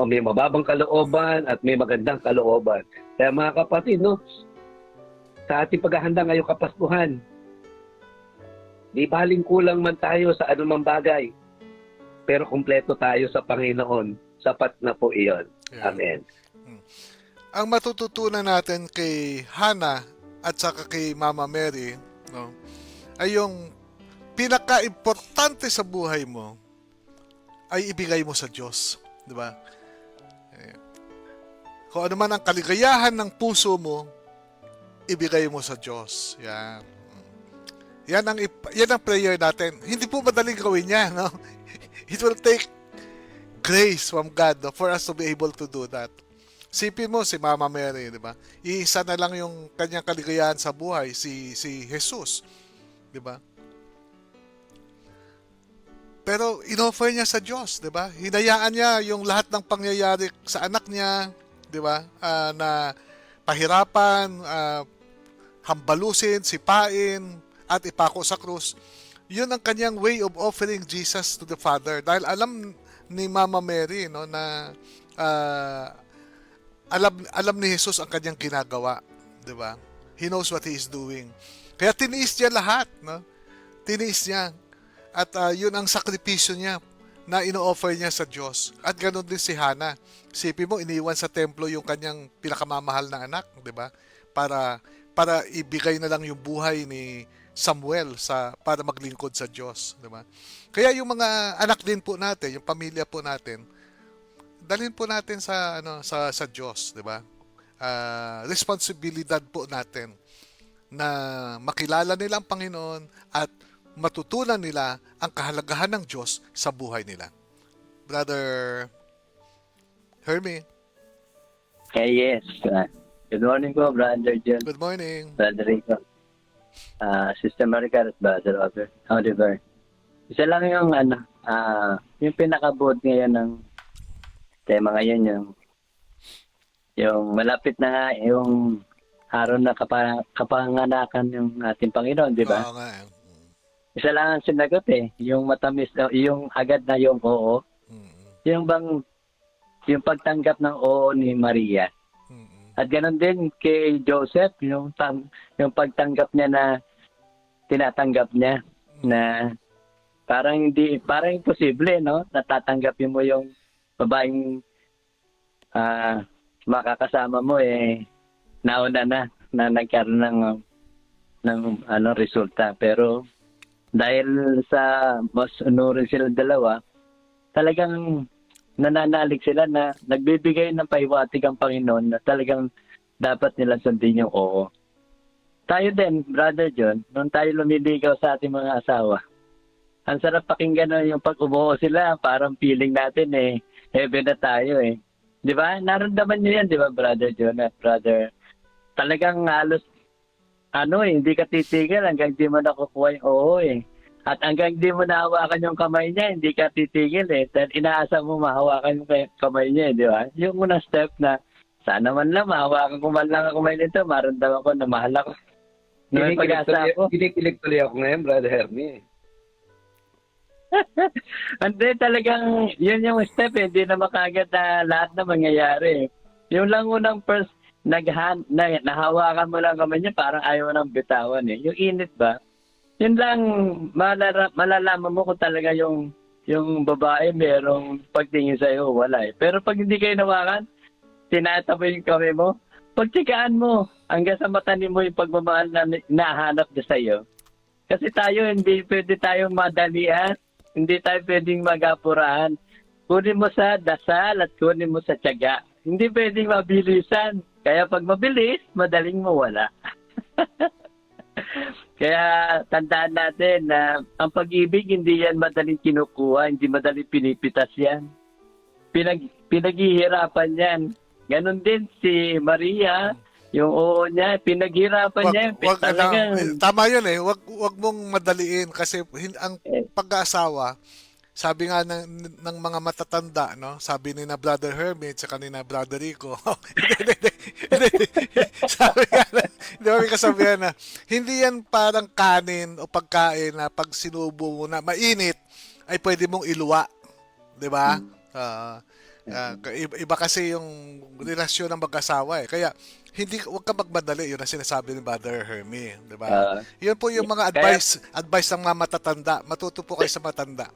May mababang kalooban at may magandang kalooban. Kaya mga kapatid, no, sa ating paghahanda ngayong Kapaskuhan, di baling kulang man tayo sa anumang bagay, pero kumpleto tayo sa Panginoon. Sapat na po iyon. Yeah. Amen. Ang matututunan natin kay Hannah at saka kay Mama Mary, no, ay yung pinaka-importante sa buhay mo ay ibigay mo sa Diyos, di ba? Kung ano man ang kaligayahan ng puso mo, ibigay mo sa Diyos. Yan. Yan ang prayer natin. Hindi po madaling gawin yan, no? It will take grace from God, no, for us to be able to do that. Sipin mo si Mama Mary, di ba? Iisa na lang yung kanyang kaligayahan sa buhay, si Jesus, di ba? Pero inoffer niya sa Diyos, di ba? Hinayaan niya yung lahat ng pangyayari sa anak niya, di ba? Na pahirapan, hambalusin, sipain, at ipako sa krus. Yun ang kanyang way of offering Jesus to the Father. Dahil alam ni Mama Mary, no, na alam ni Jesus ang kanyang ginagawa, 'di ba? He knows what he is doing. Kaya tiniis niya lahat, no? Tiniis niya. At yun ang sakripisyo niya na ino-offer niya sa Diyos. At ganoon din si Hannah. Sipin mo, iniwan sa templo yung kanyang pinakamamahal na anak, 'di ba? Para ibigay na lang yung buhay ni Samuel para maglingkod sa Diyos, 'di ba? Kaya yung mga anak din po natin, yung pamilya po natin, dalhin po natin sa Diyos, 'di ba? Responsibilidad po natin na makilala nila ang Panginoon at matutunan nila ang kahalagahan ng Diyos sa buhay nila. Brother Hermie. Yes. Good morning po, Brother John, Good morning. Brother Rico, Sister Maricar at Brother Oliver. Isa lang yung yung pinakabuot ngayon ng tema ngayon, yung malapit na nga yung araw na kapanganakan yung ating Panginoon, di ba? Oo nga. Isa lang ang sinagot yung matamis, yung agad na yung oo. Yung pagtanggap ng oo ni Maria. At ganoon din kay Joseph, yung pagtanggap niya na tinatanggap niya na parang imposible, no? Natatanggapin mo yung babaeng makakasama mo nauna na nagkaroon ng resulta. Pero dahil sa mas unurin sila dalawa, talagang nananalig sila na nagbibigay ng pahiwatig ang Panginoon na talagang dapat nilang sundin yung oo. Tayo din, Brother John, nung tayo lumiligaw sa ating mga asawa, ang sarap pakinggan yung pag umuo sila, parang feeling natin heaven na tayo Di ba? Naramdaman niyo yan, di ba, Brother John at Brother? Talagang halos, hindi ka titigil hanggang di mo nakukuha yung oo At hanggang di mo nahawakan yung kamay niya, hindi ka titigil Dahil inaasa mo mahawakan yung kamay niya, di ba? Yung unang step na, sana man lang, mahawakan ko man lang ang kamay nito, maramdaman ko na mahal ako. May pag-asa ako. Kinikilig tuloy ako ngayon, Brother Hermie. Hindi, talagang yun yung step Hindi na makagad na lahat na mangyayari Yung lang unang first, nahawakan mo lang kamay niya, parang ayaw nang bitawan Yung init ba? Yun lang, malalaman mo kung talaga yung babae merong pagtingin sa'yo, wala Pero pag hindi kayo nawakan, tinataboy yung kamay mo, pagtikaan mo, hanggang sa matanim mo yung pagmamahal na nahanap na sa'yo. Kasi tayo, hindi pwede tayong madalian, hindi tayo pwedeng magapurahan. Kunin mo sa dasal at kunin mo sa tiyaga. Hindi pwedeng mabilisan. Kaya pag mabilis, madaling mawala. Kaya tandaan natin na ang pag-ibig hindi yan madaling kinukuha, hindi madaling pinipitas yan. Pinaghihirapan yan. Ganon din si Maria, yung oo niya, pinaghirapan niya. Tama yun Wag mong madaliin kasi ang pag-aasawa, sabi nga ng mga matatanda, no? Sabi ni na Brother Hermie at ni na Brother Rico. Sabi nga, di ba may kasabihan na, hindi yan parang kanin o pagkain na pag sinubo mo na mainit, ay pwede mong iluwa. Di ba? Iba kasi yung relasyon ng mag-asawa Kaya, huwag ka magmadali. Yun ang sinasabi ni Brother Hermie. Di ba? Yun po yung mga advice ng mga matatanda. Matuto po kayo sa matanda.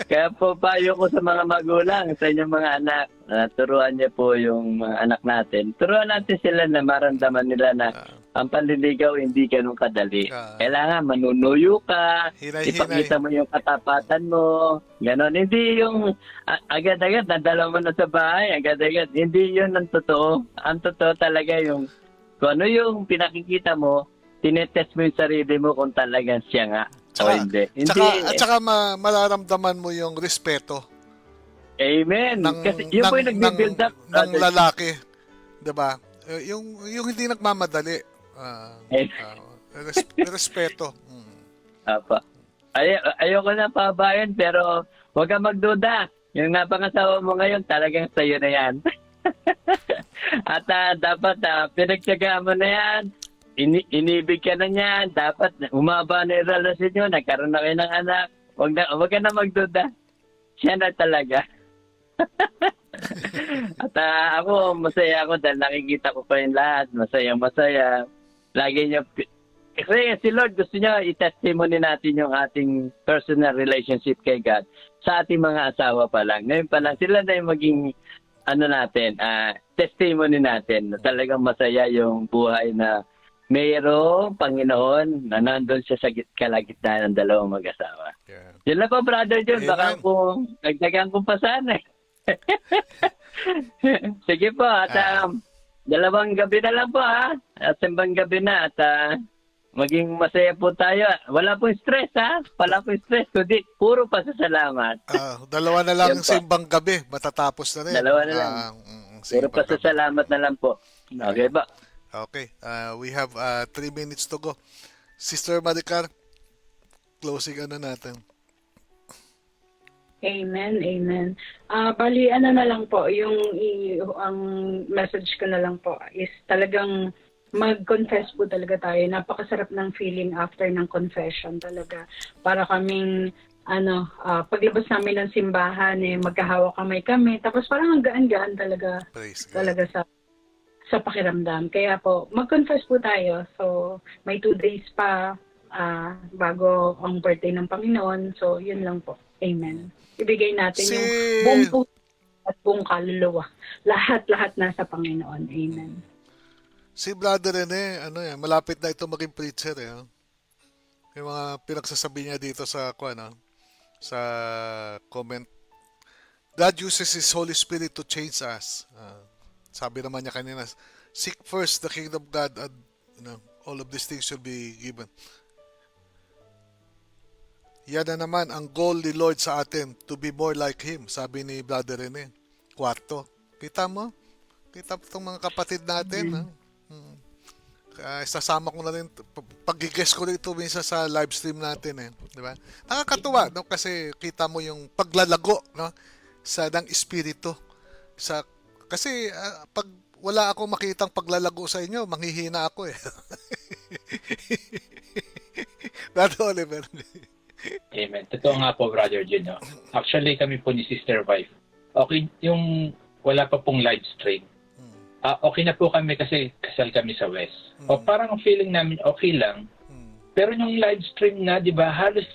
Kaya po payo ko sa mga magulang, sa inyong mga anak, turuan niyo po yung mga anak natin. Turuan natin sila na maramdaman nila na ang panliligaw hindi ganun kadali. Kailangan manunuyo ka, ipakita mo yung katapatan mo, ganon. Hindi yung agad-agad nadala mo na sa bahay, agad-agad. Hindi yun ang totoo. Ang totoo talaga yung kung ano yung pinakikita mo, tinetest mo yung sarili mo kung talagang siya nga. Hindi. At saka mararamdaman mo yung respeto. Amen. Kasi yun po yung nagbi-build up. Ng lalaki. Diba? Yung hindi nagmamadali. Respeto. Apa. Ayoko na pabayan pero huwag kang magduda. Yung napangasawa mo ngayon talagang sa'yo na yan. At dapat pinagtyagaan mo na yan. Inibig ka na niyan, dapat umaba na yung relasyon nyo, nagkaroon na kayo ng anak, huwag ka na magduda. Siya na talaga. At ako, masaya ako dahil nakikita ko pa yung lahat, masaya. Lagi niya, kasi si Lord gusto niya i-testimony natin yung ating personal relationship kay God sa ating mga asawa pa lang. Ngayon pa lang, sila na yung maging testimony natin na talagang masaya yung buhay na mayroong Panginoon na nandun siya sa kalagitnaan ng dalawang mag-asawa. Yeah. Yun lang po, Brother John. Amen. Baka kung nagdagan kong pasan Sige po. At dalawang gabi na lang po At simbang gabi na. At maging masaya po tayo. Wala pong stress, ha? Wala pong stress, kundi puro pasasalamat. Dalawa na lang Yan po. simbang gabi, matatapos na rin. Dalawa na lang. Puro Simbang gabi. pasasalamat na lang po. Okay ba? Okay, we have 3 minutes to go. Sister Maricar, closing ano natin. Amen, amen. Bali, ano na lang po, ang message ko na lang po is talagang mag-confess po talaga tayo. Napakasarap ng feeling after ng confession talaga. Para kaming, paglabas namin ng simbahan, magkahawak kamay kami. Tapos parang ang gaan-gaan talaga, Praise God. talaga sa pakiramdam. Kaya po, mag-confess po tayo. So, may 2 days pa bago ang birthday ng Panginoon. So, yun lang po. Amen. Ibigay natin yung buong puso at buong kaluluwa. Lahat-lahat nasa Panginoon. Amen. Si Brother Rene, malapit na ito maging preacher eh. Yung mga pinagsasabi niya dito sa sa comment. God uses His Holy Spirit to change us. Sabi naman niya kanina, seek first the kingdom of God and all of these things should be given. Yan na naman ang goal ni Lord sa atin, to be more like Him, sabi ni Brother Rene. 4. Kita mo? Kita mo itong mga kapatid natin. Ha? Sasama ko na rin, pag-guess ko rin ito minsan sa live stream natin. Di ba? Nakakatuwa, no? Kasi kita mo yung paglalago, no? Ng espiritu. Kasi pag wala akong makitang paglalago sa inyo, manghihina ako eh. Brother Oliver. Amen. Totoo nga po, Brother Jun. No? Actually, kami po ni Sister Wife. Okay, yung wala pa pong live stream. Okay na po kami kasi kasal kami sa West. O parang ang feeling namin okay lang. Pero yung live stream na, di ba, halos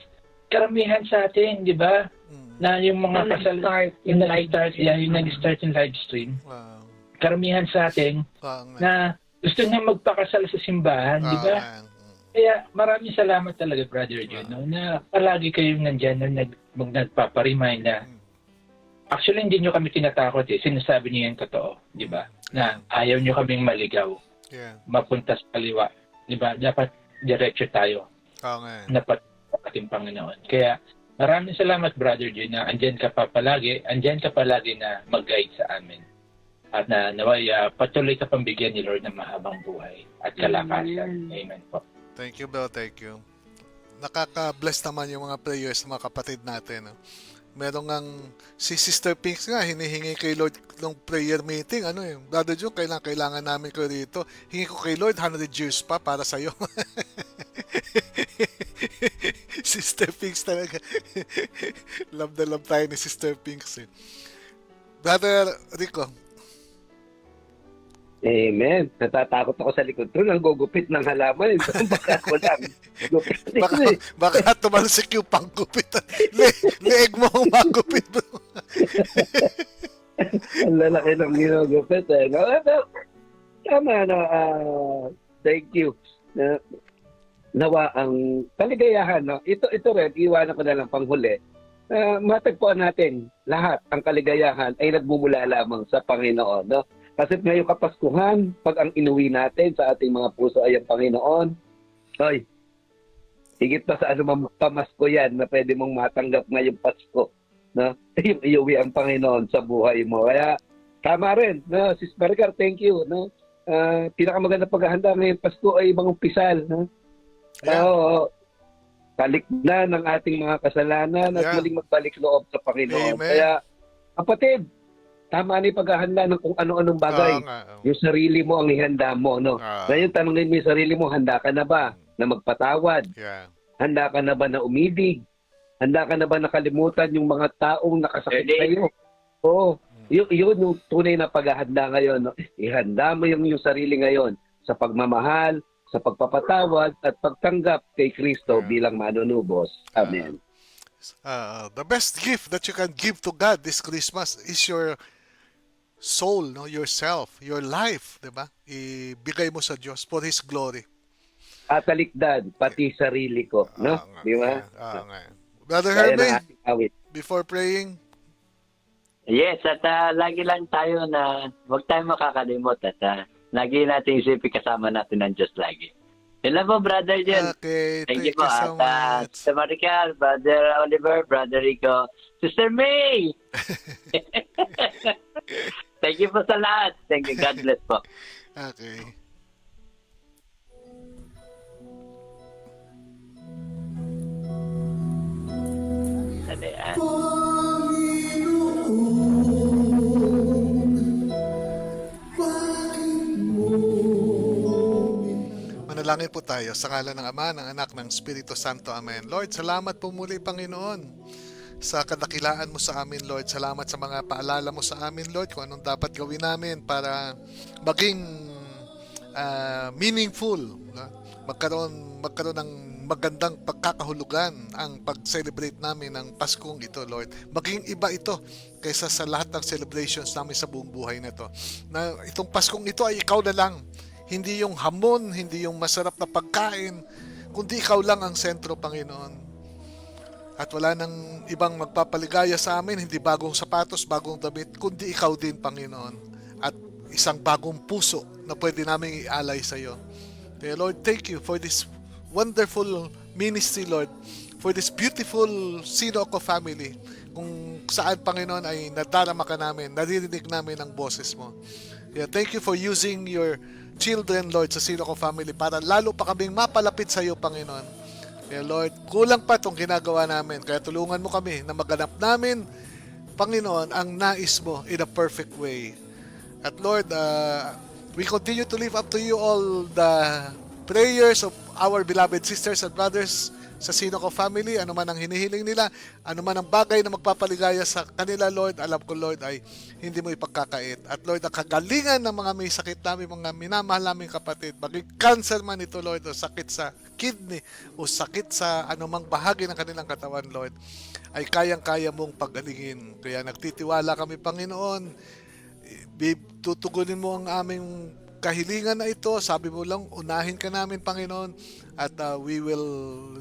karamihan sa atin, di ba? Na yung mga kasal, yung nag-start yung live stream. Wow. Karamihan sa atin na gusto niya magpakasal sa simbahan, di ba? Kaya maraming salamat talaga, Brother John, no, na palagi kayong nandyan na nagpaparemind na actually hindi nyo kami tinatakot eh. Sinasabi niyo yung totoo, di ba? Na ayaw nyo kaming maligaw, mapunta sa kaliwa. Di ba? Dapat diretso tayo. Dapat ating Panginoon. Kaya maraming salamat, Brother John, na andyan ka palagi na mag-guide sa amin. At na naway patuloy ka pang bigyan ni Lord ng mahabang buhay at kalakasan. Amen po. Thank you, bro. Thank you. Nakaka-bless naman yung mga prayers ng mga kapatid natin. No? Meron ngang si Sister Pinks nga, hinihingi kay Lord ng prayer meeting. Brother Joe, kailangan namin ko rito. Hingi ko kay Lord 100 years pa para sa'yo. Sister Pinks talaga. Love na love tayo ni Sister Pinks. Brother Rico. Amen. Natatakot ako sa likod ko. Nagugupit ng halaman. Baka ako lang. Baka tumalsik yung panggupit. Leeg mo ang magupit. Ang lalaki ng ginugupit. Tama na. Thank you. Nawa ang kaligayahan. No? Ito rin, iwanan ko na lang panghuli. Matagpuan natin lahat ang kaligayahan ay nagmumula lamang sa Panginoon. No? Kasi ngayong Kapaskuhan, pag ang inuwi natin sa ating mga puso ay ang Panginoon, higit pa sa anumang pamasko yan na pwede mong matanggap ngayong Pasko. No? Yung iuwi ang Panginoon sa buhay mo. Kaya tama rin. No? Sis Maricar, thank you. No? Pinakamaganda paghahanda ngayong Pasko ay ibang umpisal. No? Kalikdan ng ating mga kasalanan at muling magbalik loob sa Panginoon. Amen. Kaya, kapatid, tama ni paghahanda ng kung ano-anong bagay. Yung sarili mo ang ihanda mo. No? Ngayon, tanongin mo yung sarili mo, handa ka na ba na magpatawad? Handa ka na ba na umibig? Handa ka na ba nakalimutan yung mga taong nakasakit sa iyo? Oo. Yun yung tunay na paghahanda ngayon. No? Ihanda mo yung sarili ngayon sa pagmamahal, sa pagpapatawad at pagtanggap kay Kristo bilang manunubos. Amen. The best gift that you can give to God this Christmas is your soul, no, yourself, your life, 'di ba? Ibigay mo sa Diyos for His glory. At talikdan pati sarili ko, no? Di ba? Brother Herme, before praying. Yes, at lagi lang tayo na huwag tayong makakalimot at lagi natin isipin kasama natin ng Diyos lagi. Sila po, Brother Jun. Okay, Thank you po. so At much. Sister Maricar, Brother Oliver, Brother Rico, Sister May! Thank you po sa lahat. Thank you. God bless po. Okay. Ayan. Manalangin po tayo sa ngalan ng Ama, ng Anak, ng Espiritu Santo. Amen. Lord, salamat po muli, Panginoon, sa kadakilaan mo sa amin, Lord. Salamat sa mga paalala mo sa amin, Lord, kung anong dapat gawin namin para maging meaningful, magkaroon ng magandang pagkakahulugan ang pag-celebrate namin ng Paskong ito, Lord. Maging iba ito kaysa sa lahat ng celebrations namin sa buong buhay na ito. Na itong Paskong ito ay ikaw na lang. Hindi yung hamon, hindi yung masarap na pagkain, kundi ikaw lang ang sentro, Panginoon. At wala nang ibang magpapaligaya sa amin, hindi bagong sapatos, bagong damit, kundi ikaw din, Panginoon. At isang bagong puso na pwede namin ialay sa iyo. Kaya Lord, thank you for this wonderful ministry, Lord, for this beautiful Sinoco family, kung saan, Panginoon, ay nadarama ka namin, naririnig namin ang boses mo. Kaya thank you for using your children, Lord, sa Sinoco family para lalo pa kaming mapalapit sa iyo, Panginoon. Kaya Lord, kulang pa itong ginagawa namin. Kaya tulungan mo kami na maganap namin, Panginoon, ang nais mo in a perfect way. At Lord, we continue to live up to you all the prayers of our beloved sisters and brothers sa Sinoco family, ano man ang hinihiling nila, ano man ang bagay na magpapaligaya sa kanila, Lord, alam ko, Lord, ay hindi mo ipagkakait. At Lord, ang kagalingan ng mga may sakit namin, mga minamahal naming kapatid, maging cancer man ito, Lord, o sakit sa kidney, o sakit sa anumang bahagi ng kanilang katawan, Lord, ay kayang-kaya mong pagalingin. Kaya nagtitiwala kami, Panginoon, tutugunin mo ang aming kahilingan na ito. Sabi mo lang, unahin ka namin, Panginoon, at we will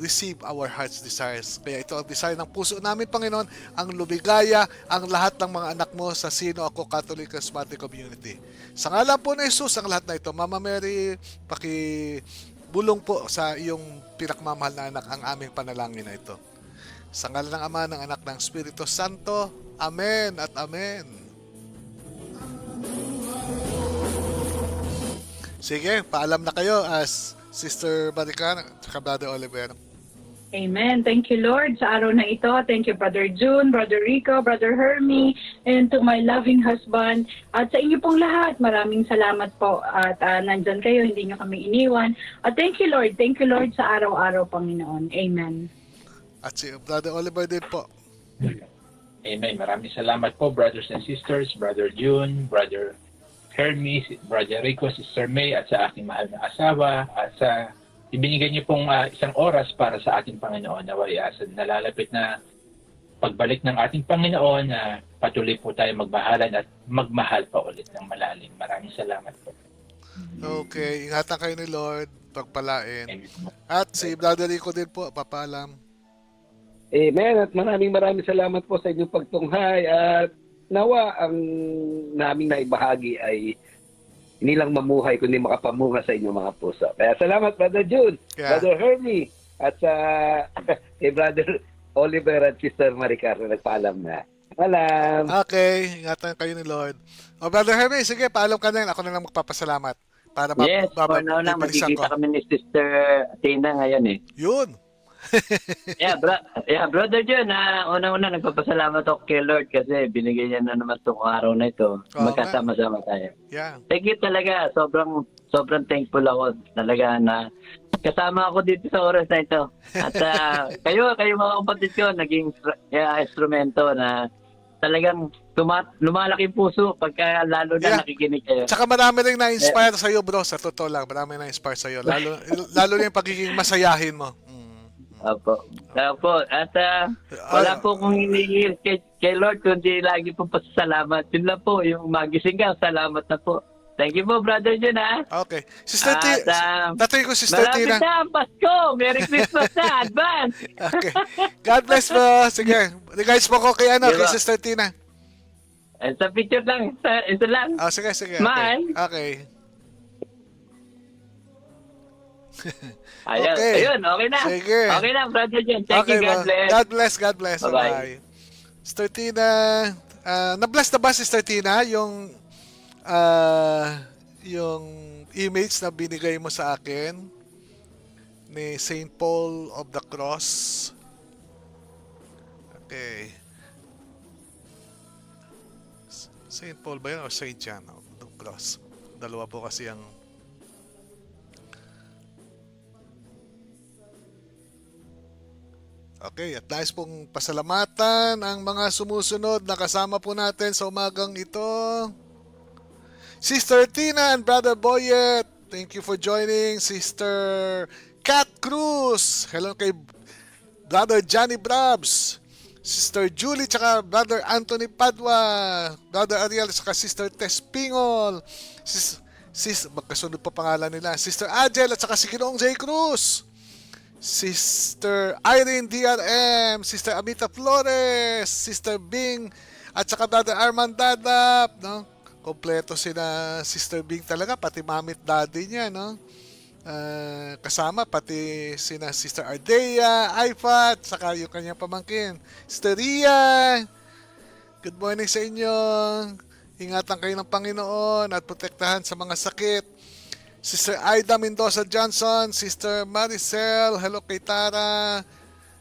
receive our heart's desires. Kaya ito ang desire ng puso namin, Panginoon, ang lumigaya ang lahat ng mga anak mo sa Sinoco Catholic Charismatic Community. Sa ngalan po na Jesus, ang lahat na ito. Mama Mary, pakibulong po sa iyong pinakmamahal na anak ang aming panalangin na ito. Sa ngalan ng Ama, ng Anak, ng Espiritu Santo. Amen at Amen. Sige, paalam na kayo as Sister Maricar at Brother Oliver. Amen. Thank you, Lord, sa araw na ito. Thank you, Brother June, Brother Rico, Brother Hermie, and to my loving husband. At sa inyo pong lahat, maraming salamat po. At nandyan kayo, hindi nyo kami iniwan. At thank you, Lord. Thank you, Lord, sa araw-araw, Panginoon. Amen. At si Brother Oliver din po. Amen. Maraming salamat po, brothers and sisters, Brother June, Brother Hermes, Brother Rico, Sister May, at sa aking mahal na asawa, at sa ibinigay niyo pong isang oras para sa ating Panginoon. Naway sa nalalapit na pagbalik ng ating Panginoon, na patuloy po tayo magmahalan at magmahal pa ulit ng malalim. Maraming salamat po. Okay, ingatan kayo ni Lord, pagpalain. Amen. At si Brother Rico din po, papalam. Amen. At maraming salamat po sa inyong pagtunghay. At nawa ang naming naibahagi ay hindi lang mamuhay kundi makapamunga sa inyong mga puso. Kaya salamat, Brother June, Yeah. Brother Hermie, at sa kay Brother Oliver at Sister Maricar na nagpaalam na. Paalam. Okay, ingatan kayo ni Lord. O Brother Hermes, sige, paalam ka na. Ako na lang magpapasalamat. Para Yes, for now na, bibilisan magkikita ko. kami ni Sister Tina ngayon eh. Yun. Brother John, una-una nagpapasalamat ako kay Lord kasi binigay niya na naman itong araw na ito. Oo, Magkasama-sama tayo. Yeah. Thank you talaga. Sobrang thankful ako talaga na kasama ako dito sa oras na ito. At kayo mga kapatid ko, naging instrumento na talagang lumalaki puso pagka lalo na nakikinig kayo. Tsaka marami rin na-inspire sa'yo, bro. Sa totoo lang, marami na-inspire sa'yo. Lalo na yung pagiging masayahin mo. Opo. At wala po kong hinihil kay Lord kundi lagi po pasalamat. Yun lang po, yung magising ka, salamat na po. Thank you po, Brother John, ha? Okay. Sister Tina. Tatoy ko, Sister Tina. Malapit na ang Pasko. Merry Christmas na. Advance. Okay. God bless po. Sige. Regards po ko kay Diba? kay Sister Tina. Sa picture lang. Isa lang. Sige. Smile. Okay. Ayun, Okay. ayun, okay na. Sige. Okay na, Brother John. Thank you, God bless. God bless, God bless. Bye-bye. Bye-bye. Sister Tina, na-bless na ba si Sister Tina yung image na binigay mo sa akin ni Saint Paul of the Cross? Okay. Saint Paul ba yun o Saint John of the Cross? Dalawa po kasi ang okay, at nais pong pasalamatan ang mga sumusunod na kasama po natin sa umagang ito. Sister Tina and Brother Boyet, thank you for joining. Sister Kat Cruz, hello kay Brother Johnny Brabs. Sister Julie, tsaka Brother Anthony Padua. Brother Ariel, tsaka Sister Tess Pingol. Magkasunod pa pangalan nila. Sister Agel, at tsaka si Ginoong J. Cruz. Sister Irene DRM, Sister Amita Flores, Sister Bing, at saka Brother Armand Dadap, no? Kompleto sila Sister Bing talaga, pati mamit daddy niya, no? Kasama pati sina Sister Ardea, Aifat, saka yung kanyang pamangkin. Sister Ria, good morning sa inyo. Ingatan kayo ng Panginoon at protektahan sa mga sakit. Sister Aida Mendoza Johnson, Sister Maricel, hello kay Tara,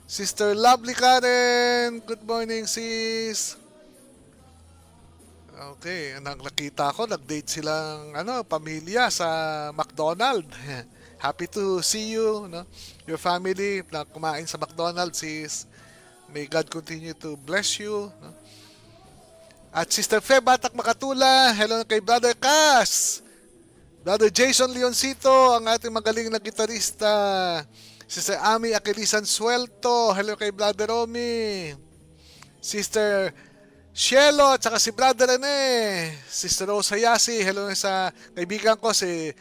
Sister Lovely Karen, good morning sis. Okay, nakita ko, nag-date silang pamilya sa McDonald's. Happy to see you, no? Your family na kumain sa McDonald's sis. May God continue to bless you, no? At Sister Fe Batak Makatula, hello kay Brother Cass. Brother Jason Leoncito, ang ating magaling na gitarista. Sister Ami Aquilisan Suelto, hello kay Brother Romy. Sister Shelo, tsaka si Brother Rene. Sister Rose Hayasi, hello sa kaibigan ko si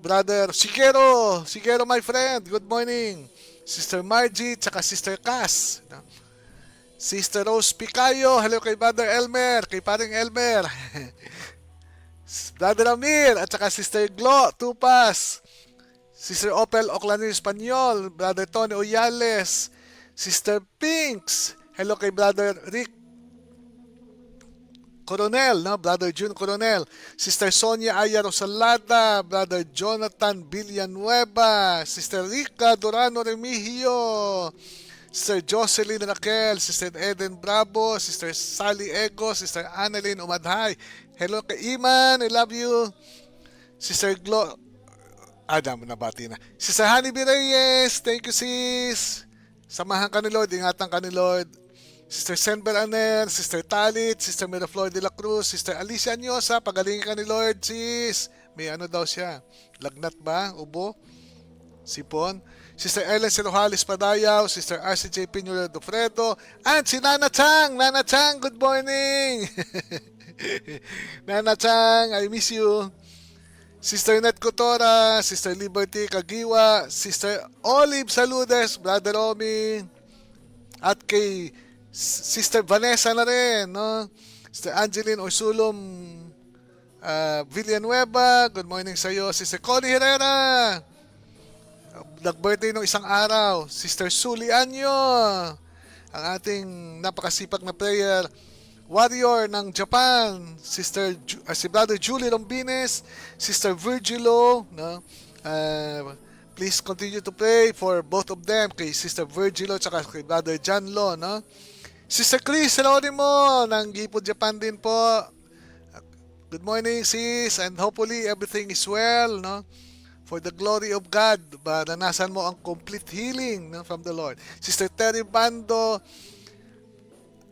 Brother Sigero. Sigero my friend, good morning. Sister Margie, tsaka Sister Cass. Sister Rose Picayo, hello kay Brother Elmer, kay paring Elmer. Brother Amir at saka Sister Glo Tupas, Sister Opel Oclanir Espanyol, Brother Tony Oyales, Sister Pinks, hello kay Brother Rick Coronel, no? Brother June Coronel, Sister Sonia Aya Rosalada, Brother Jonathan Villanueva, Sister Rica Durano Remigio, Sister Jocelyn Raquel, Sister Eden Bravo, Sister Sally Ego, Sister Annalyn Umadhay, hello kay Iman, I love you. Sister Glo, nabati na. Sister Honey B. Reyes, thank you sis. Samahan ka ni Lord, ingatan ka ni Lord. Sister Senber Aner, Sister Talit, Sister Miraflor de la Cruz, Sister Alicia Anyosa, pagalingin ka ni Lord sis. May daw siya, lagnat ba? Ubo? Sipon? Sister Ellen Sirohalis Padayaw, Sister RCJ Pinuel Dofredo, and si Nana Chang. Nana Chang, good morning. Nana Chang, I miss you. Sister Net Cotora, Sister Liberty Kagiwa, Sister Olive Saludes, Brother Romy, at kay Sister Vanessa na rin, no? Sister Angeline Orsulom Villanueva, good morning sa iyo. Sister Connie Herrera, nag-birthday nung isang araw. Sister Suli Anyo, ang ating napakasipag na prayer warrior ng Japan. Si Brother Julie Lombines, Sister Virgilo, no? Please continue to pray for both of them, kay Sister Virgilo at kay Brother John Lo, no? Sister Chris Geronimo ng Gipod Japan din po. Good morning sis, and hopefully everything is well, no? For the glory of God, naranasan mo ang complete healing, no, from the Lord. Sister Terry Bando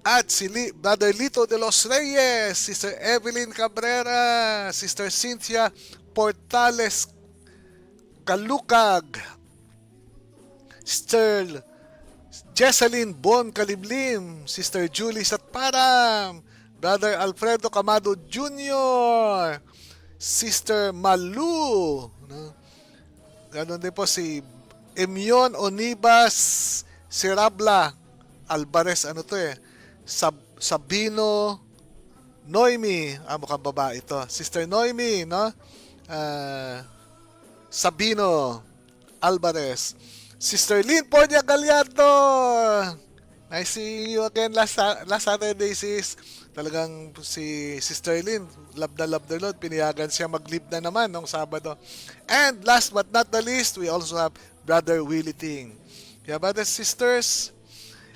at si Brother Lito de los Reyes, Sister Evelyn Cabrera, Sister Cynthia Portales Kalukag, Sister Jesseline Bon Kaliblim, Sister Julie Satparam, Brother Alfredo Camado Jr., Sister Malu, no? Ganon din po si Emion Onibas Sirabla Alvarez, Sabino Noemi, mukhang babae ito. Sister Noemi, no? Sabino Alvarez. Sister Lynn Pornia Galiato. Nice seeing you again last Saturday, sis. Talagang si Sister Lynn, love the Lord. Piniyagan siya mag-leave na naman nung Sabado. And last but not the least, we also have Brother Willie Ting. Yeah, brothers and sisters,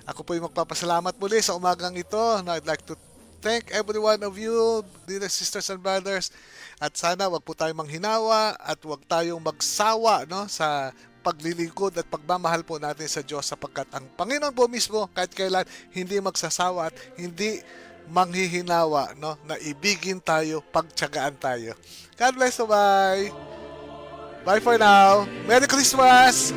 ako po yung magpapasalamat muli sa umagang ito. Now, I'd like to thank every one of you, dear sisters and brothers. At sana wag po tayong manghinawa at wag tayong magsawa, no, sa paglilingkod at pagmamahal po natin sa Diyos, sapagkat ang Panginoon po mismo kahit kailan hindi magsasawa at hindi manghihinawa, no, na ibigin tayo, pagtiyagaan tayo. God bless, bye. Bye for now. Merry Christmas.